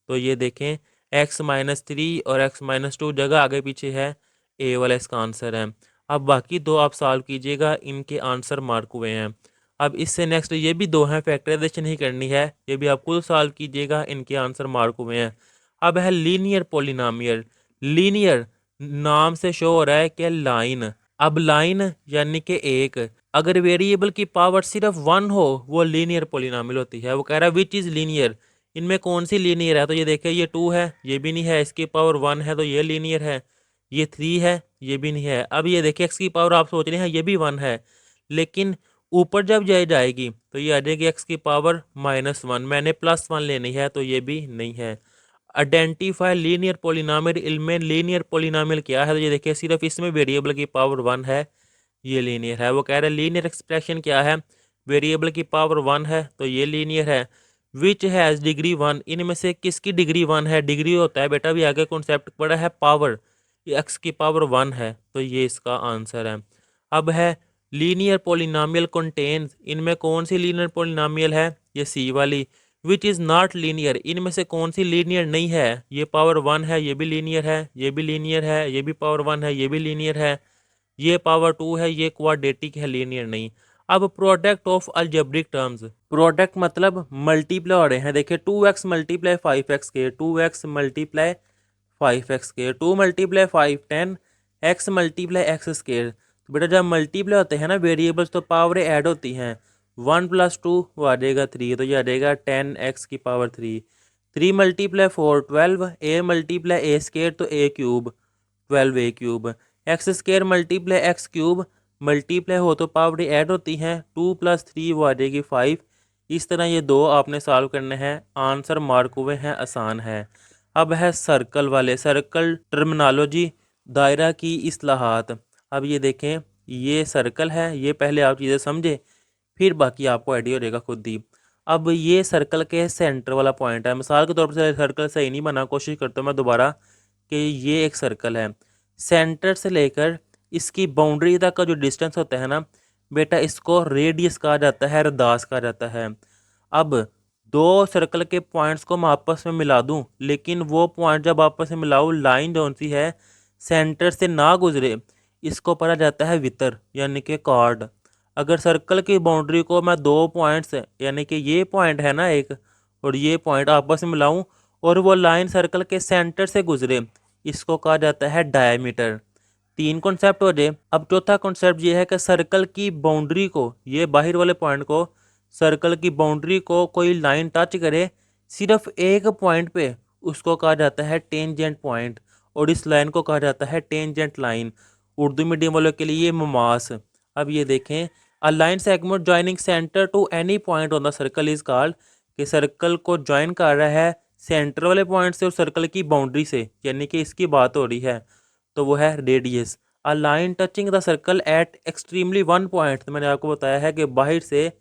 तो ये देखें x - 3 और x - 2 जगह आगे पीछे है, ए वाला इसका आंसर है। अब बाकी दो आप सॉल्व कीजिएगा, इनके आंसर मार्क हुए हैं। अब इससे नेक्स्ट ये भी दो हैं, फैक्टराइजेशन ही करनी है, ये भी आप खुद सॉल्व कीजिएगा, इनके आंसर मार्क हुए हैं। अब है लीनियर पोलिनोमियल, लीनियर नाम से शो हो रहा है कि लाइन, अब लाइन यानी कि एक, अगर वेरिएबल की पावर सिर्फ 1 हो वो लीनियर पोलिनोमियल होती है। वो कह रहा है विच इज़ लीनियर, इनमें कौन सी लीनियर है। तो ये देखिए ये 2 है, ये भी नहीं है, इसकी पावर 1 है तो ये लीनियर है, ये 3 है, ये भी नहीं है। अब ये देखिए एक्स की पावर आप सोच रहे हैं ये भी 1 है, लेकिन ऊपर जब जाएगी तो ये आ जाएगी एक्स की पावर -1, मैंने +1 लेनी है तो ये भी नहीं है। आइडेंटिफाई लीनियर पोलिनोमियल, इनमें लीनियर पोलिनोमियल क्या है। तो ये देखिए सिर्फ इसमें वेरिएबल की पावर 1 है, ये लीनियर है। वो कह रहे हैं लीनियर एक्सप्रेशन क्या है, वेरिएबल की पावर 1 है तो ये लीनियर है। विच हैज़ डिग्री 1, इनमें से किसकी डिग्री 1 है। डिग्री होता है बेटा, भी आगे कॉन्सेप्ट पड़ा है पावर, ये एक्स की पावर 1 है तो ये इसका आंसर है। अब है लीनियर पोलिनोमियल कंटेन्स, इनमें कौन सी लीनियर पोलिनोमियल है, ये सी वाली। विच इज़ नॉट लीनियर, इनमें से कौन सी लीनियर नहीं है। ये पावर 1 है, ये भी लीनियर है, ये भी लीनियर है, ये भी पावर 1 है, ये भी लीनियर है, ये पावर 2 है, ये क्वाड्रेटिक है, लीनियर नहीं। अब product of algebraic terms, product मतलब मल्टीप्लाई हो रहे हैं। देखिए 2x मल्टीप्लाई 5x के, 2x मल्टीप्लाई 5x के, 2 multiply 5 10, x multiply x square. तो बेटा जब मल्टीप्लाई होते हैं ना वेरिएबल्स तो पावर ऐड होती हैं। 1 + 2 वो आ जाएगा 3, तो ये आ जाएगा 10x की power 3। 3 multiply 4 12, a multiply a square तो a cube 12a cube. X square multiply x cube, multiply हो तो पावर ऐड होती हैं। 2 + 3 वो आ जाएगी 5। इस तरह ये दो आपने सॉल्व करने हैं, आंसर मार्क हुए हैं, आसान है। अब है सर्कल वाले, सर्कल टर्मिनोलॉजी, दायरा की इस्लाहात। अब ये देखें ये सर्कल है, ये पहले आप चीज़ें समझे फिर बाकी आपको आइडिया हो जाएगा खुद ही। अब ये सर्कल के सेंटर वाला पॉइंट है, मिसाल के तौर पर सर्कल सही नहीं बना, कोशिश करता हूँ मैं दोबारा कि ये एक सर्कल है, सेंटर से लेकर इसकी बाउंड्री तक का जो डिस्टेंस होता है ना बेटा, इसको रेडियस कहा जाता है, रदास कहा जाता है। अब दो सर्कल के पॉइंट्स को मैं आपस में मिला दूं, लेकिन वो पॉइंट जब आपस में मिलाऊं लाइन जौन सी है सेंटर से ना गुजरे, इसको पढ़ा जाता है वितर यानी कि कॉर्ड। अगर सर्कल की बाउंड्री को मैं दो पॉइंट्स यानी कि ये पॉइंट है ना एक और ये पॉइंट आपस में मिलाऊं और वो लाइन सर्कल के सेंटर से गुजरे, इसको कहा जाता है डायमीटर। 3 कॉन्सेप्ट हो जाए। अब चौथा कॉन्सेप्ट ये है कि सर्कल की बाउंड्री को, ये बाहर वाले पॉइंट को, सर्कल की बाउंड्री को कोई लाइन टच करे सिर्फ एक पॉइंट पे, उसको कहा जाता है टेंजेंट पॉइंट, और इस लाइन को कहा जाता है टेंजेंट लाइन। उर्दू मीडियम वालों के लिए ममास। अब ये देखें a line segment joining centre to any point on the circle is called, कि सर्कल को ज्वाइन कर रहा है सेंटर वाले पॉइंट से और सर्कल की बाउंड्री से, यानी कि इसकी बात हो रही है, तो वो है radius. A line touching the circle eight extremely 1 point, तो मैंने आपको बताया है कि बाहर से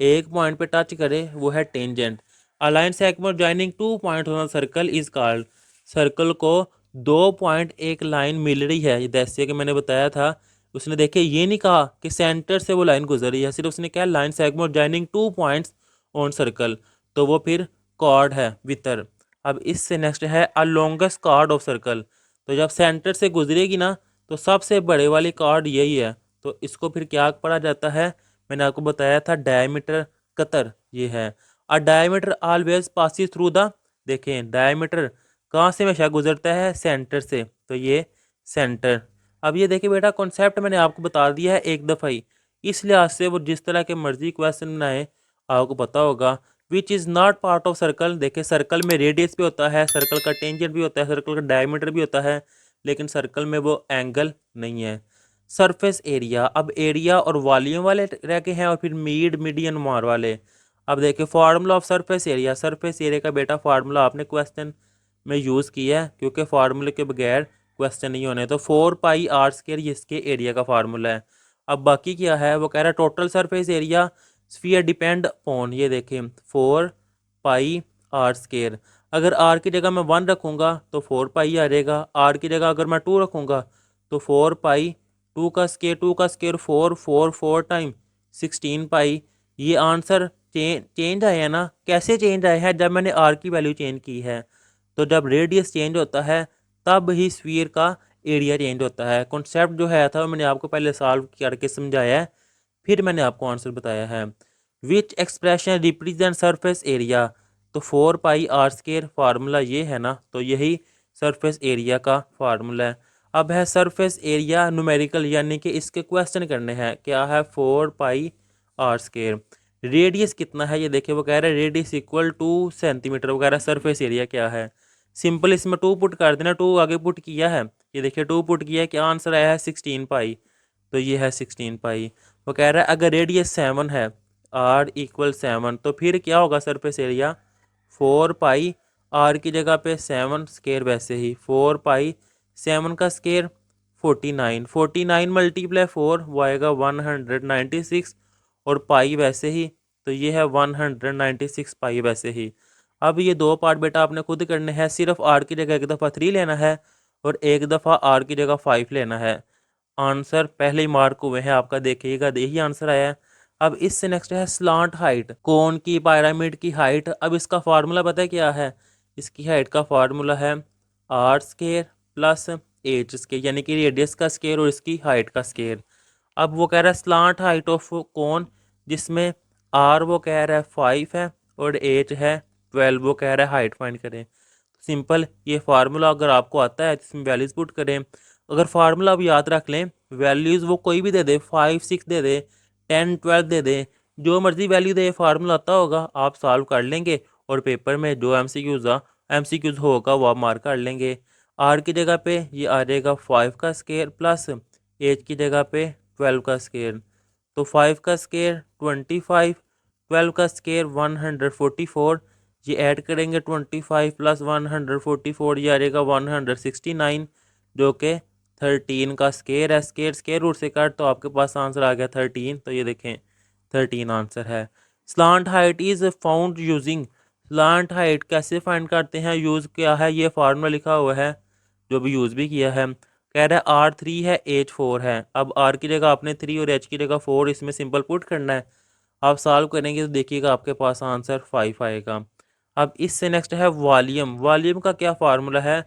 एक पॉइंट पे टच करे वो है tangent. A line segment joining 2 point on the circle is called, circle को 2 पॉइंट एक लाइन मिल रही है, जैसे कि मैंने बताया था। उसने देखे ये नहीं कहा कि सेंटर से वो लाइन गुजर रही है, सिर्फ उसने कहा line segment joining 2 points on circle, तो वो फिर कॉर्ड है, वितर। अब इससे नेक्स्ट है a longest chord of circle, तो जब सेंटर से गुजरेगी ना तो सबसे बड़े वाली कॉर्ड यही है, तो इसको फिर क्या पढ़ा जाता है, मैंने आपको बताया था डायमीटर, कतर ये है। A diameter always passes through the, देखें डायमीटर कहाँ से हमेशा गुजरता है, सेंटर से, तो ये सेंटर। अब ये देखिए बेटा कॉन्सेप्ट मैंने आपको बता दिया है एक दफ़ा ही, इस लिहाज से वो जिस तरह के मर्जी क्वेश्चन बनाए आपको पता होगा। Which is not part of circle, देखिए सर्कल में रेडियस भी होता है, सर्कल का टेंजेंट भी होता है, सर्कल का डायमीटर भी होता है, लेकिन सर्कल में वो एंगल नहीं है। सरफेस एरिया, अब एरिया और वॉल्यूम वाले रह गए हैं और फिर मीडियन मार वाले। अब देखिए formula of surface area, surface area का बेटा फार्मूला आपने क्वेश्चन में यूज़ किया है, क्योंकि फार्मूले के बगैर क्वेश्चन नहीं होने। तो 4πr² ये इसके एरिया का फार्मूला है। अब बाकी क्या है, वो कह रहा है total surface area sphere depend upon, ये देखें 4πr²। अगर r की जगह मैं 1 रखूँगा तो 4π आ जाएगा, r की जगह अगर मैं 2 रखूँगा तो 4π, 2 का स्केयर 4, 4 टाइम 16π। ये आंसर चेंज आया है ना, कैसे चेंज आया है, जब मैंने r की वैल्यू चेंज की है। तो जब रेडियस चेंज होता है तब ही स्फीयर का एरिया चेंज होता है। कॉन्सेप्ट जो है था मैंने आपको पहले सॉल्व करके समझाया है, फिर मैंने आपको आंसर बताया है। विच एक्सप्रेशन रिप्रेजेंट सरफेस एरिया, तो 4πr² फार्मूला ये है ना, तो यही सरफेस एरिया का फार्मूला है। अब है सरफेस एरिया न्यूमेरिकल, यानी कि इसके क्वेश्चन करने हैं। क्या है? 4 पाई r²। रेडियस कितना है ये देखिए, वो कह रहा है रेडियस इक्वल टू सेंटीमीटर वगैरह। सरफेस एरिया क्या है? सिंपल इसमें 2 पुट कर देना, 2 आगे पुट किया है, ये देखिए 2 पुट किया है, क्या आंसर आया है? 16 पाई। तो ये है 16 पाई। वो कह रहा है अगर रेडियस 7 है, r = 7, तो फिर क्या होगा सरफेस एरिया? 4 पाई। r की जगह पे 7 स्क्वायर, वैसे ही 4 पाई 7 का स्क्वायर 49, 49 मल्टीप्लाई 4 वो आएगा 196, और पाई वैसे ही, तो ये है 196 पाई वैसे ही। अब ये 2 पार्ट बेटा आपने खुद करने हैं, सिर्फ r की जगह एक दफ़ा 3 लेना है और एक दफ़ा r की जगह 5 लेना है। आंसर पहले ही मार्क हुए हैं आपका, देखिएगा यही आंसर आया है। अब इससे नेक्स्ट है स्लांट हाइट, कोन की, पिरामिड की हाइट। अब इसका फार्मूला पता है क्या है? इसकी हाइट का फार्मूला है r² प्लस h², यानी कि रेडियस का स्क्वायर और इसकी हाइट का स्क्वायर। अब वो कह रहा है स्लांट हाइट ऑफ कोन, जिसमें r वो कह रहा है 5 है और h है 12, वो कह रहा है हाइट फाइंड करें। सिंपल, ये फार्मूला अगर आपको आता है तो इसमें वैल्यूज पुट करें। अगर फार्मूला आप याद रख लें, वैल्यूज़ वो कोई भी दे दे, 5 6 दे दे, 10 12 दे दे, जो मर्जी वैल्यू दे, फार्मूला आता होगा आप सॉल्व कर लेंगे, और पेपर में जो एमसीक्यूज होगा वो आप मार्क कर लेंगे। आर की जगह पे ये आ जाएगा 5 का स्क्वायर प्लस एच की जगह पे 12 का स्क्वायर। तो 5 का स्क्वायर 25, 12 का स्क्वायर 144, ये ऐड करेंगे 25 प्लस 144, ये आ जाएगा 169, जो कि 13 का स्क्वायर है। स्क्वायर रूट से कट, तो आपके पास आंसर आ गया 13। तो ये देखें 13 आंसर है। Slant height is found using, slant height कैसे फाइंड करते हैं, यूज़ क्या है, ये फार्मूला लिखा हुआ है जो भी यूज़ भी किया है। कह रहा है r3 है, h4 है। अब r की जगह आपने 3 और h की जगह 4 इसमें सिंपल पुट करना है। आप सॉल्व करेंगे तो देखिएगा आपके पास आंसर 5 आएगा। अब इससे नेक्स्ट है वॉल्यूम। वॉल्यूम का क्या फार्मूला है?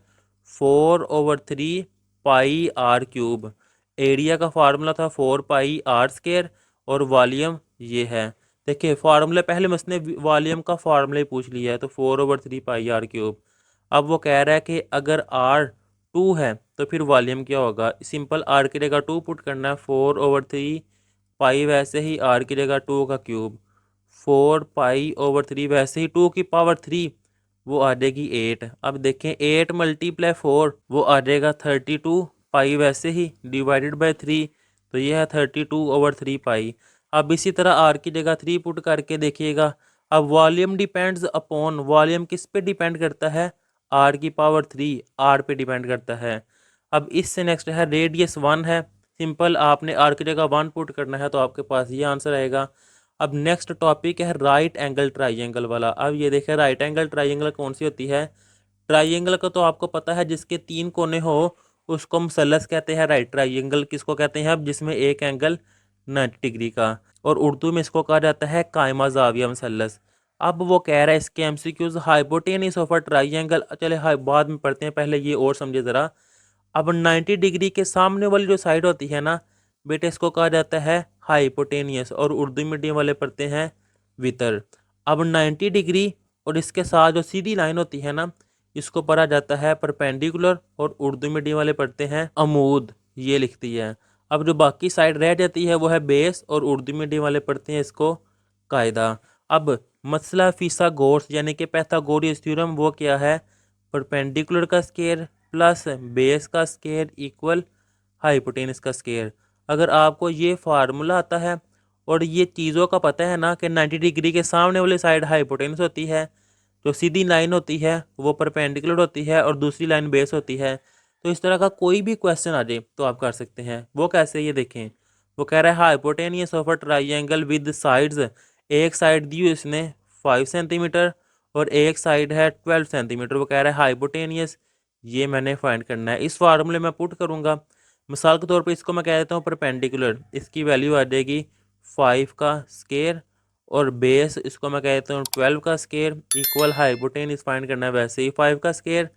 4/3 पाई r³। एरिया का फार्मूला था 4 पाई r², और वॉल्यूम ये है। देखिए फार्मूले पहले में उसने वॉल्यूम का फार्मूला ही पूछ लिया है, तो 4/3 पाई r³। अब वो कह रहा है कि अगर r 2 है तो फिर वॉल्यूम क्या होगा? सिंपल r की जगह 2 पुट करना है, 4/3 पाई वैसे ही r की जगह 2 का क्यूब, 4 पाई/3 वैसे ही 2 की पावर 3 वो आ जाएगी 8। अब देखें 8 मल्टीप्लाई 4 वो आ जाएगा 32 पाई वैसे ही डिवाइडेड बाय 3, तो ये है 32/3 पाई। अब इसी तरह आर की जगह 3 पुट करके देखिएगा। अब वॉल्यूम डिपेंड्स अपॉन, वॉल्यूम किस पे डिपेंड करता है? आर की पावर 3 आर पे डिपेंड करता है। अब इससे नेक्स्ट है रेडियस 1 है, सिंपल आपने आर की जगह 1 पुट करना है, तो आपके पास ये आंसर आएगा। अब नेक्स्ट टॉपिक है राइट एंगल ट्राइंगल वाला। अब ये देखें राइट एंगल ट्राइंगल कौन सी होती है? ट्राइंगल का तो आपको पता है, जिसके 3 कोने हो उसको मुसल्लस कहते हैं। राइट ट्राइंगल किसको कहते हैं? अब जिसमें एक एंगल 90 डिग्री का, और उर्दू में इसको कहा जाता है कायमा जाविया मुसल्लस। अब वो कह रहा है इसके MCQs, hypotenuse of a triangle. चले बाद में पढ़ते हैं, पहले ये और समझे ज़रा। अब 90 डिग्री के सामने वाली जो साइड होती है ना बेटे, इसको कहा जाता है हाइपोटेनियस, और उर्दू मीडियम वाले पढ़ते हैं वितर। अब 90 डिग्री और इसके साथ जो सीधी लाइन होती है ना, इसको पढ़ा जाता है परपेंडिकुलर, और उर्दू मीडियम वाले पढ़ते हैं अमूद, ये लिखती है। अब जो बाकी साइड रह जाती है वो है बेस, और उर्दू मीडियम वाले पढ़ते हैं इसको कायदा। अब मसला फिसागोरस यानी कि पाइथागोरस थ्योरम, वो क्या है? परपेंडिकुलर का स्क्वायर प्लस बेस का स्क्वायर इक्वल हाइपोटेनस का स्क्वायर। अगर आपको ये फार्मूला आता है और ये चीज़ों का पता है ना कि 90 डिग्री के सामने वाली साइड हाइपोटेनस होती है, जो सीधी लाइन होती है वो परपेंडिकुलर होती है, और दूसरी लाइन बेस होती है, तो इस तरह का कोई भी क्वेश्चन आ जाए तो आप कर सकते हैं। वो कैसे, ये देखें। वो कह रहा है hypotenuse of a triangle with sides, एक साइड दी हुई इसने 5 सेंटीमीटर और एक साइड है 12 सेंटीमीटर। वो कह रहा है हाइपोटेनियस, ये मैंने फाइंड करना है। इस फार्मूले में पुट करूँगा, मिसाल के तौर पे इसको मैं कह देता हूँ परपेंडिकुलर, इसकी वैल्यू आ जाएगी 5 का स्केयर, और बेस इसको मैं कह देता हूँ 12 का स्केयर इक्वल हाइपोटेनस फाइंड करना है, वैसे ही 5 का स्केयर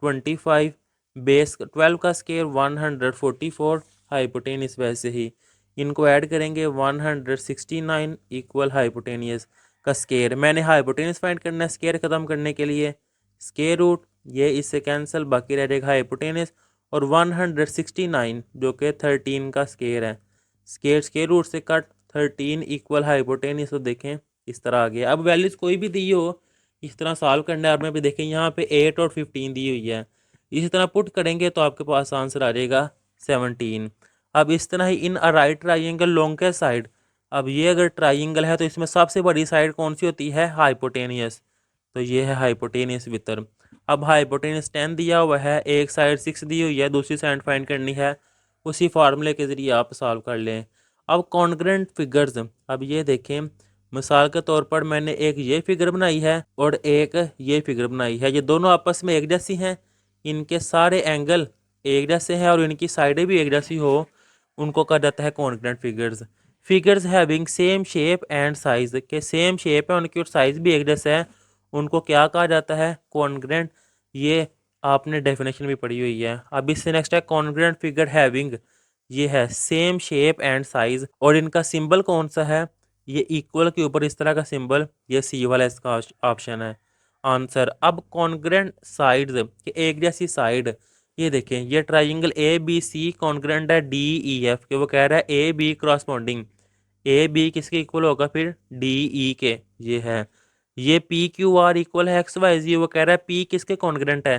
25, बेस 12 का स्केयर 144, हाइपोटेनस वैसे ही। इनको ऐड करेंगे 169 इक्वल हाइपोटेनियस का स्केयर। मैंने हाइपोटेनस फाइंड करना है स्केयर ख़त्म करने के लिए, स्केयर रूट ये इससे कैंसिल, बाकी रह जाएगा हाइपोटेनस, और 169 जो कि 13 का स्केयर है। स्केयर रूट से कट 13 इक्वल हाइपोटेनियस। तो देखें इस तरह आ गया। अब वैल्यूज कोई भी दी हो इस तरह सॉल्व करना है। और में भी देखें यहाँ पे 8 और 15 दी हुई है, इसी तरह पुट करेंगे तो आपके पास आंसर आ जाएगा 17। अब इस तरह ही in a right triangle longest side, अब ये अगर ट्राइंगल है तो इसमें सबसे बड़ी साइड कौन सी होती है? हाइपोटेनियस। तो ये है हाइपोटेनियस वितर। अब हाइपोटेनियस 10 दिया हुआ है, एक साइड 6 दी हुई है, दूसरी साइड फाइंड करनी है। उसी फार्मूले के ज़रिए आप सॉल्व कर लें। अब कॉन्ग्रेंट फिगर्स, अब ये देखें मिसाल के तौर पर मैंने एक ये फिगर बनाई है और एक ये फिगर बनाई है। ये दोनों आपस में एक जैसी हैं, इनके सारे एंगल एक जैसे हैं और इनकी साइडें भी एक जैसी हो, उनको कहा जाता है congruent figures. Figures having same shape and size, के सेम शेप है उनकी और साइज भी एक जैसा है, उनको क्या कहा जाता है? कॉन्ग्रेंट। ये आपने डेफिनेशन भी पढ़ी हुई है। अब इससे नेक्स्ट है कॉन्ग्रेंट फिगर हैविंग, ये है सेम शेप एंड साइज और इनका सिंबल कौन सा है? ये इक्वल के ऊपर इस तरह का सिंबल, ये सी वाला इसका ऑप्शन है आंसर। अब कॉन्ग्रेंट साइड्स के एक जैसी साइड, ये देखें ये triangle A B C congruent है डी ई एफ के, वो कह रहा है A B corresponding, A B किसके इक्वल होगा फिर? डी ई के। ये है ये पी क्यू आर इक्वल है एक्स वाई जी, वो कह रहा है पी किसके कॉन्ग्रेंट है?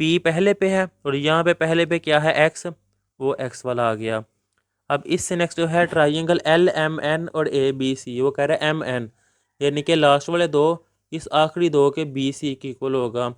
पी पहले पे है और यहाँ पे पहले पे क्या है? एक्स, वो एक्स वाला आ गया। अब इससे नेक्स्ट जो है ट्राइंगल एल एम एन और ए बी सी, वो कह रहा है एम एन, यानी कि लास्ट वाले दो इस आखिरी दो के बी सी के इक्वल होगा।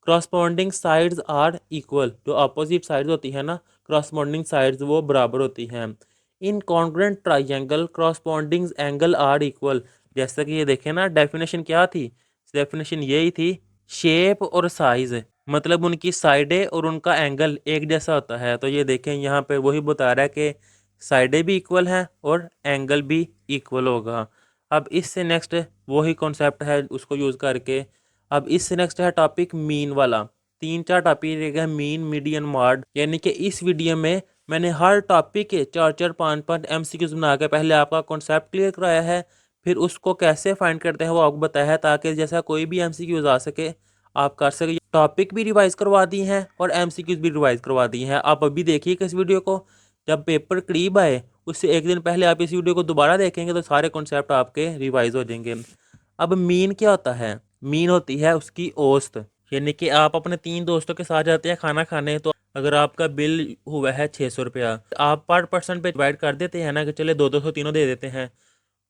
क्रॉसपॉन्डिंग साइड्स आर इक्वल, जो अपोजिट साइड्स होती है ना, क्रॉसपॉन्डिंग साइड्स वो बराबर होती हैं। In congruent triangle corresponding angle are equal, जैसा कि ये देखें ना, डेफिनेशन क्या थी? डेफिनेशन यही थी, शेप और साइज, मतलब उनकी साइडें और उनका एंगल एक जैसा होता है। तो ये देखें यहाँ पे वही बता रहा है कि साइडें भी इक्वल हैं और एंगल भी इक्वल होगा। अब इससे नेक्स्ट वही कॉन्सेप्ट है उसको यूज़ करके। अब इससे नेक्स्ट है टॉपिक मीन वाला। 3-4 टॉपिक रहेगा, मीन मीडियन मॉड, यानी कि इस वीडियो में मैंने हर टॉपिक के 4-4 5-5 एमसीक्यूज बना के पहले आपका कॉन्सेप्ट क्लियर कराया है, फिर उसको कैसे फाइंड करते हैं वो आपको बताया है, ताकि जैसा कोई भी एमसीक्यूज आ सके आप कर सके। टॉपिक भी रिवाइज करवा दी हैं और एमसीक्यूज भी रिवाइज करवा दी हैं। आप अभी देखिए इस वीडियो को, जब पेपर करीब आए उससे एक दिन पहले आप इस वीडियो को दोबारा देखेंगे तो सारे कॉन्सेप्ट आपके रिवाइज हो जाएंगे। अब मीन क्या होता है? मीन होती है उसकी औसत, यानी कि आप अपने 3 दोस्तों के साथ जाते हैं खाना खाने, तो अगर आपका बिल हुआ है 600 रुपया, आप पर पर्सन पे डिवाइड कर देते हैं ना कि चले 200 तीनों दे देते हैं,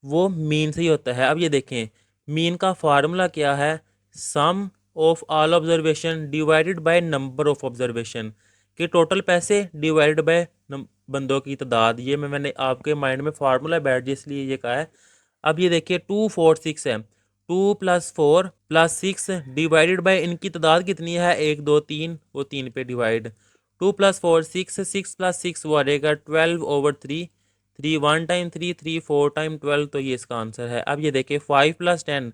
वो मीन से ही होता है। अब ये देखें मीन का फार्मूला क्या है? Sum of all observation divided by number of observation, कि टोटल पैसे डिवाइडेड बाय बंदों की तादाद। ये मैंने आपके माइंड में फार्मूला बैठ जाए इसलिए ये कहा है। अब ये देखिए 2 4 6 है, 2 + 4 + 6 डिवाइडेड बाय इनकी तादाद कितनी है? 1 2 3, वो 3 पे डिवाइड। 2 + 4 6, 6 + 6 वो आ जाएगा 12/3, 3 1 टाइम 3, 3 4 टाइम 12, तो ये इसका आंसर है। अब ये देखिए 5 + 10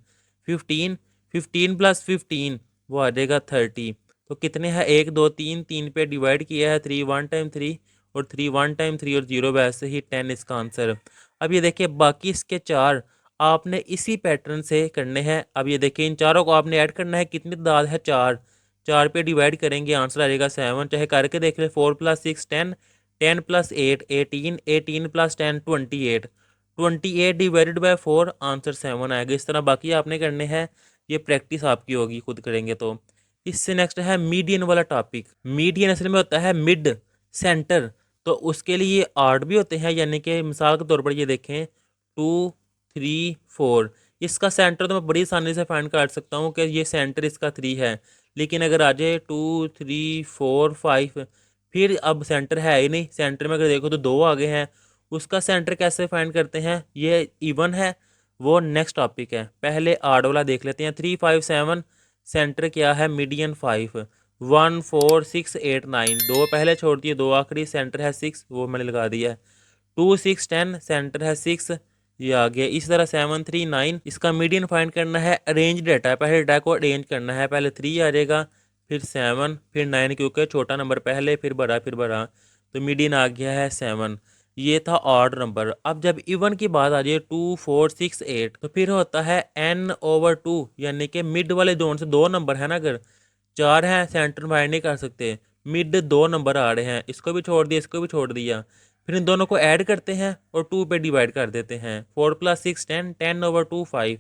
15, 15 + 15 वो आ जाएगा 30। तो कितने हैं? 1 2 3, 3 पे डिवाइड किया है, 3 1 टाइम 3 और 3 1 टाइम 3 और 0 वैसे ही 10 इसका आंसर। अब ये देखिए बाकी इसके 4 आपने इसी पैटर्न से करने हैं। अब ये देखिए इन चारों को आपने ऐड करना है, कितनी तादाद है? 4, 4 पे डिवाइड करेंगे आंसर आ जाएगा 7। चाहे करके देख ले, 4 + 6 10, 10 + 8 18, 18 + 10 28, 28 डिवाइडेड बाय 4 आंसर 7 आएगा। इस तरह बाकी आपने करने हैं, ये प्रैक्टिस आपकी होगी खुद करेंगे तो। इससे नेक्स्ट है मीडियन वाला टॉपिक। मीडियन असल में होता है मिड सेंटर, तो उसके लिए आर्ट भी होते हैं, यानी कि मिसाल के तौर पर ये देखें 2 3 4, इसका सेंटर तो मैं बड़ी आसानी से फाइंड कर सकता हूँ कि ये सेंटर इसका 3 है। लेकिन अगर आ जाए 2 3 4 5, फिर अब सेंटर है ही नहीं, सेंटर में अगर देखो तो 2 आगे हैं, उसका सेंटर कैसे फाइंड करते हैं? ये इवन है, वो नेक्स्ट टॉपिक है। पहले आर्ट वाला देख लेते हैं। 3 5 7 सेंटर क्या है? मीडियन 5, 1 4 6 8 9, 2 पहले छोड़ दिए, 2 आखिरी, सेंटर है 6, वो मैंने लगा दिया है। 2 6 10 सेंटर है 6, ये आ गया। इसी तरह 7 3 9, इसका मीडियन फाइंड करना है। अरेंज डेटा है, पहले डेटा को अरेंज करना है, पहले 3 आ जाएगा, फिर 7, फिर 9, क्योंकि छोटा नंबर पहले फिर बड़ा फिर बड़ा, तो मीडियन आ गया है 7। ये था ऑड नंबर। अब जब इवन की बात आ जाए 2 4 6 8, तो फिर होता है n/2, यानी कि मिड वाले जोन से 2 नंबर है ना, अगर 4 हैं सेंटर फाइंड नहीं कर सकते, मिड 2 नंबर आ रहे हैं, इसको भी छोड़ दिया, इसको भी छोड़ दिया। फिर इन दोनों को ऐड करते हैं और 2 पे डिवाइड कर देते हैं। 4 + 6 10, 10/2 5।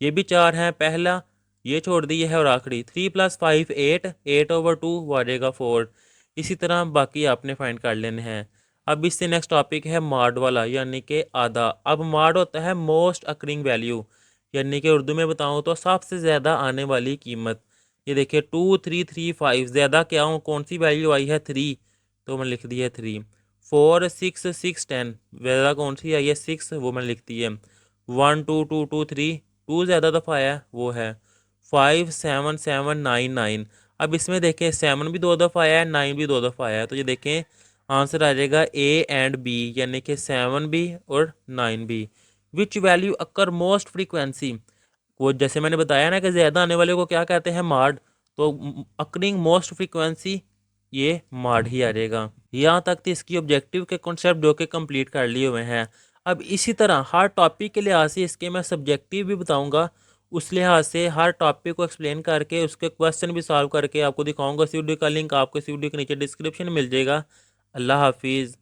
ये भी 4 हैं, पहला ये छोड़ दिया है और आखिरी 3 + 5 8, 8/2 वो आ जाएगा 4। इसी तरह बाकी आपने फाइंड कर लेने हैं। अब इससे नेक्स्ट टॉपिक है मार्ड वाला, यानी कि आधा। अब मार्ड होता है मोस्ट अकरिंग वैल्यू, यानी कि उर्दू में बताऊँ तो सबसे ज़्यादा आने वाली कीमत। ये देखिए 2 3 3 5, ज़्यादा क्या हूँ, कौन सी वैल्यू आई है 3, तो मैंने लिख दिया 3। 4 6 6 10, ज़्यादा कौन सी आई है 6, वो मैंने लिख दी है। 1 2 2 2 3, 2 ज़्यादा दफ़ा आया वो है। 5 7 7 9 9। अब इसमें देखें 7 भी 2 दफ़ा आया है, 9 भी 2 दफ़ा आया है, तो ये देखें आंसर आ जाएगा ए एंड बी, यानी कि 7 भी और 9 भी। Which value occur most frequency, वो जैसे मैंने बताया ना कि ज़्यादा आने वाले को क्या कहते हैं, मार्ड। तो अकरिंग मोस्ट फ्रीक्वेंसी ये मार्ड ही आ जाएगा। यहाँ तक तो इसकी ऑब्जेक्टिव के कॉन्सेप्ट जो कि कंप्लीट कर लिए हुए हैं। अब इसी तरह हर टॉपिक के लिहाज से इसके मैं सब्जेक्टिव भी बताऊंगा, उस लिहाज से हर टॉपिक को एक्सप्लेन करके उसके क्वेश्चन भी सॉल्व करके आपको दिखाऊंगा। इस वीडियो का लिंक आपको इस वीडियो के नीचे डिस्क्रिप्शन में मिल जाएगा। अल्लाह हाफिज़।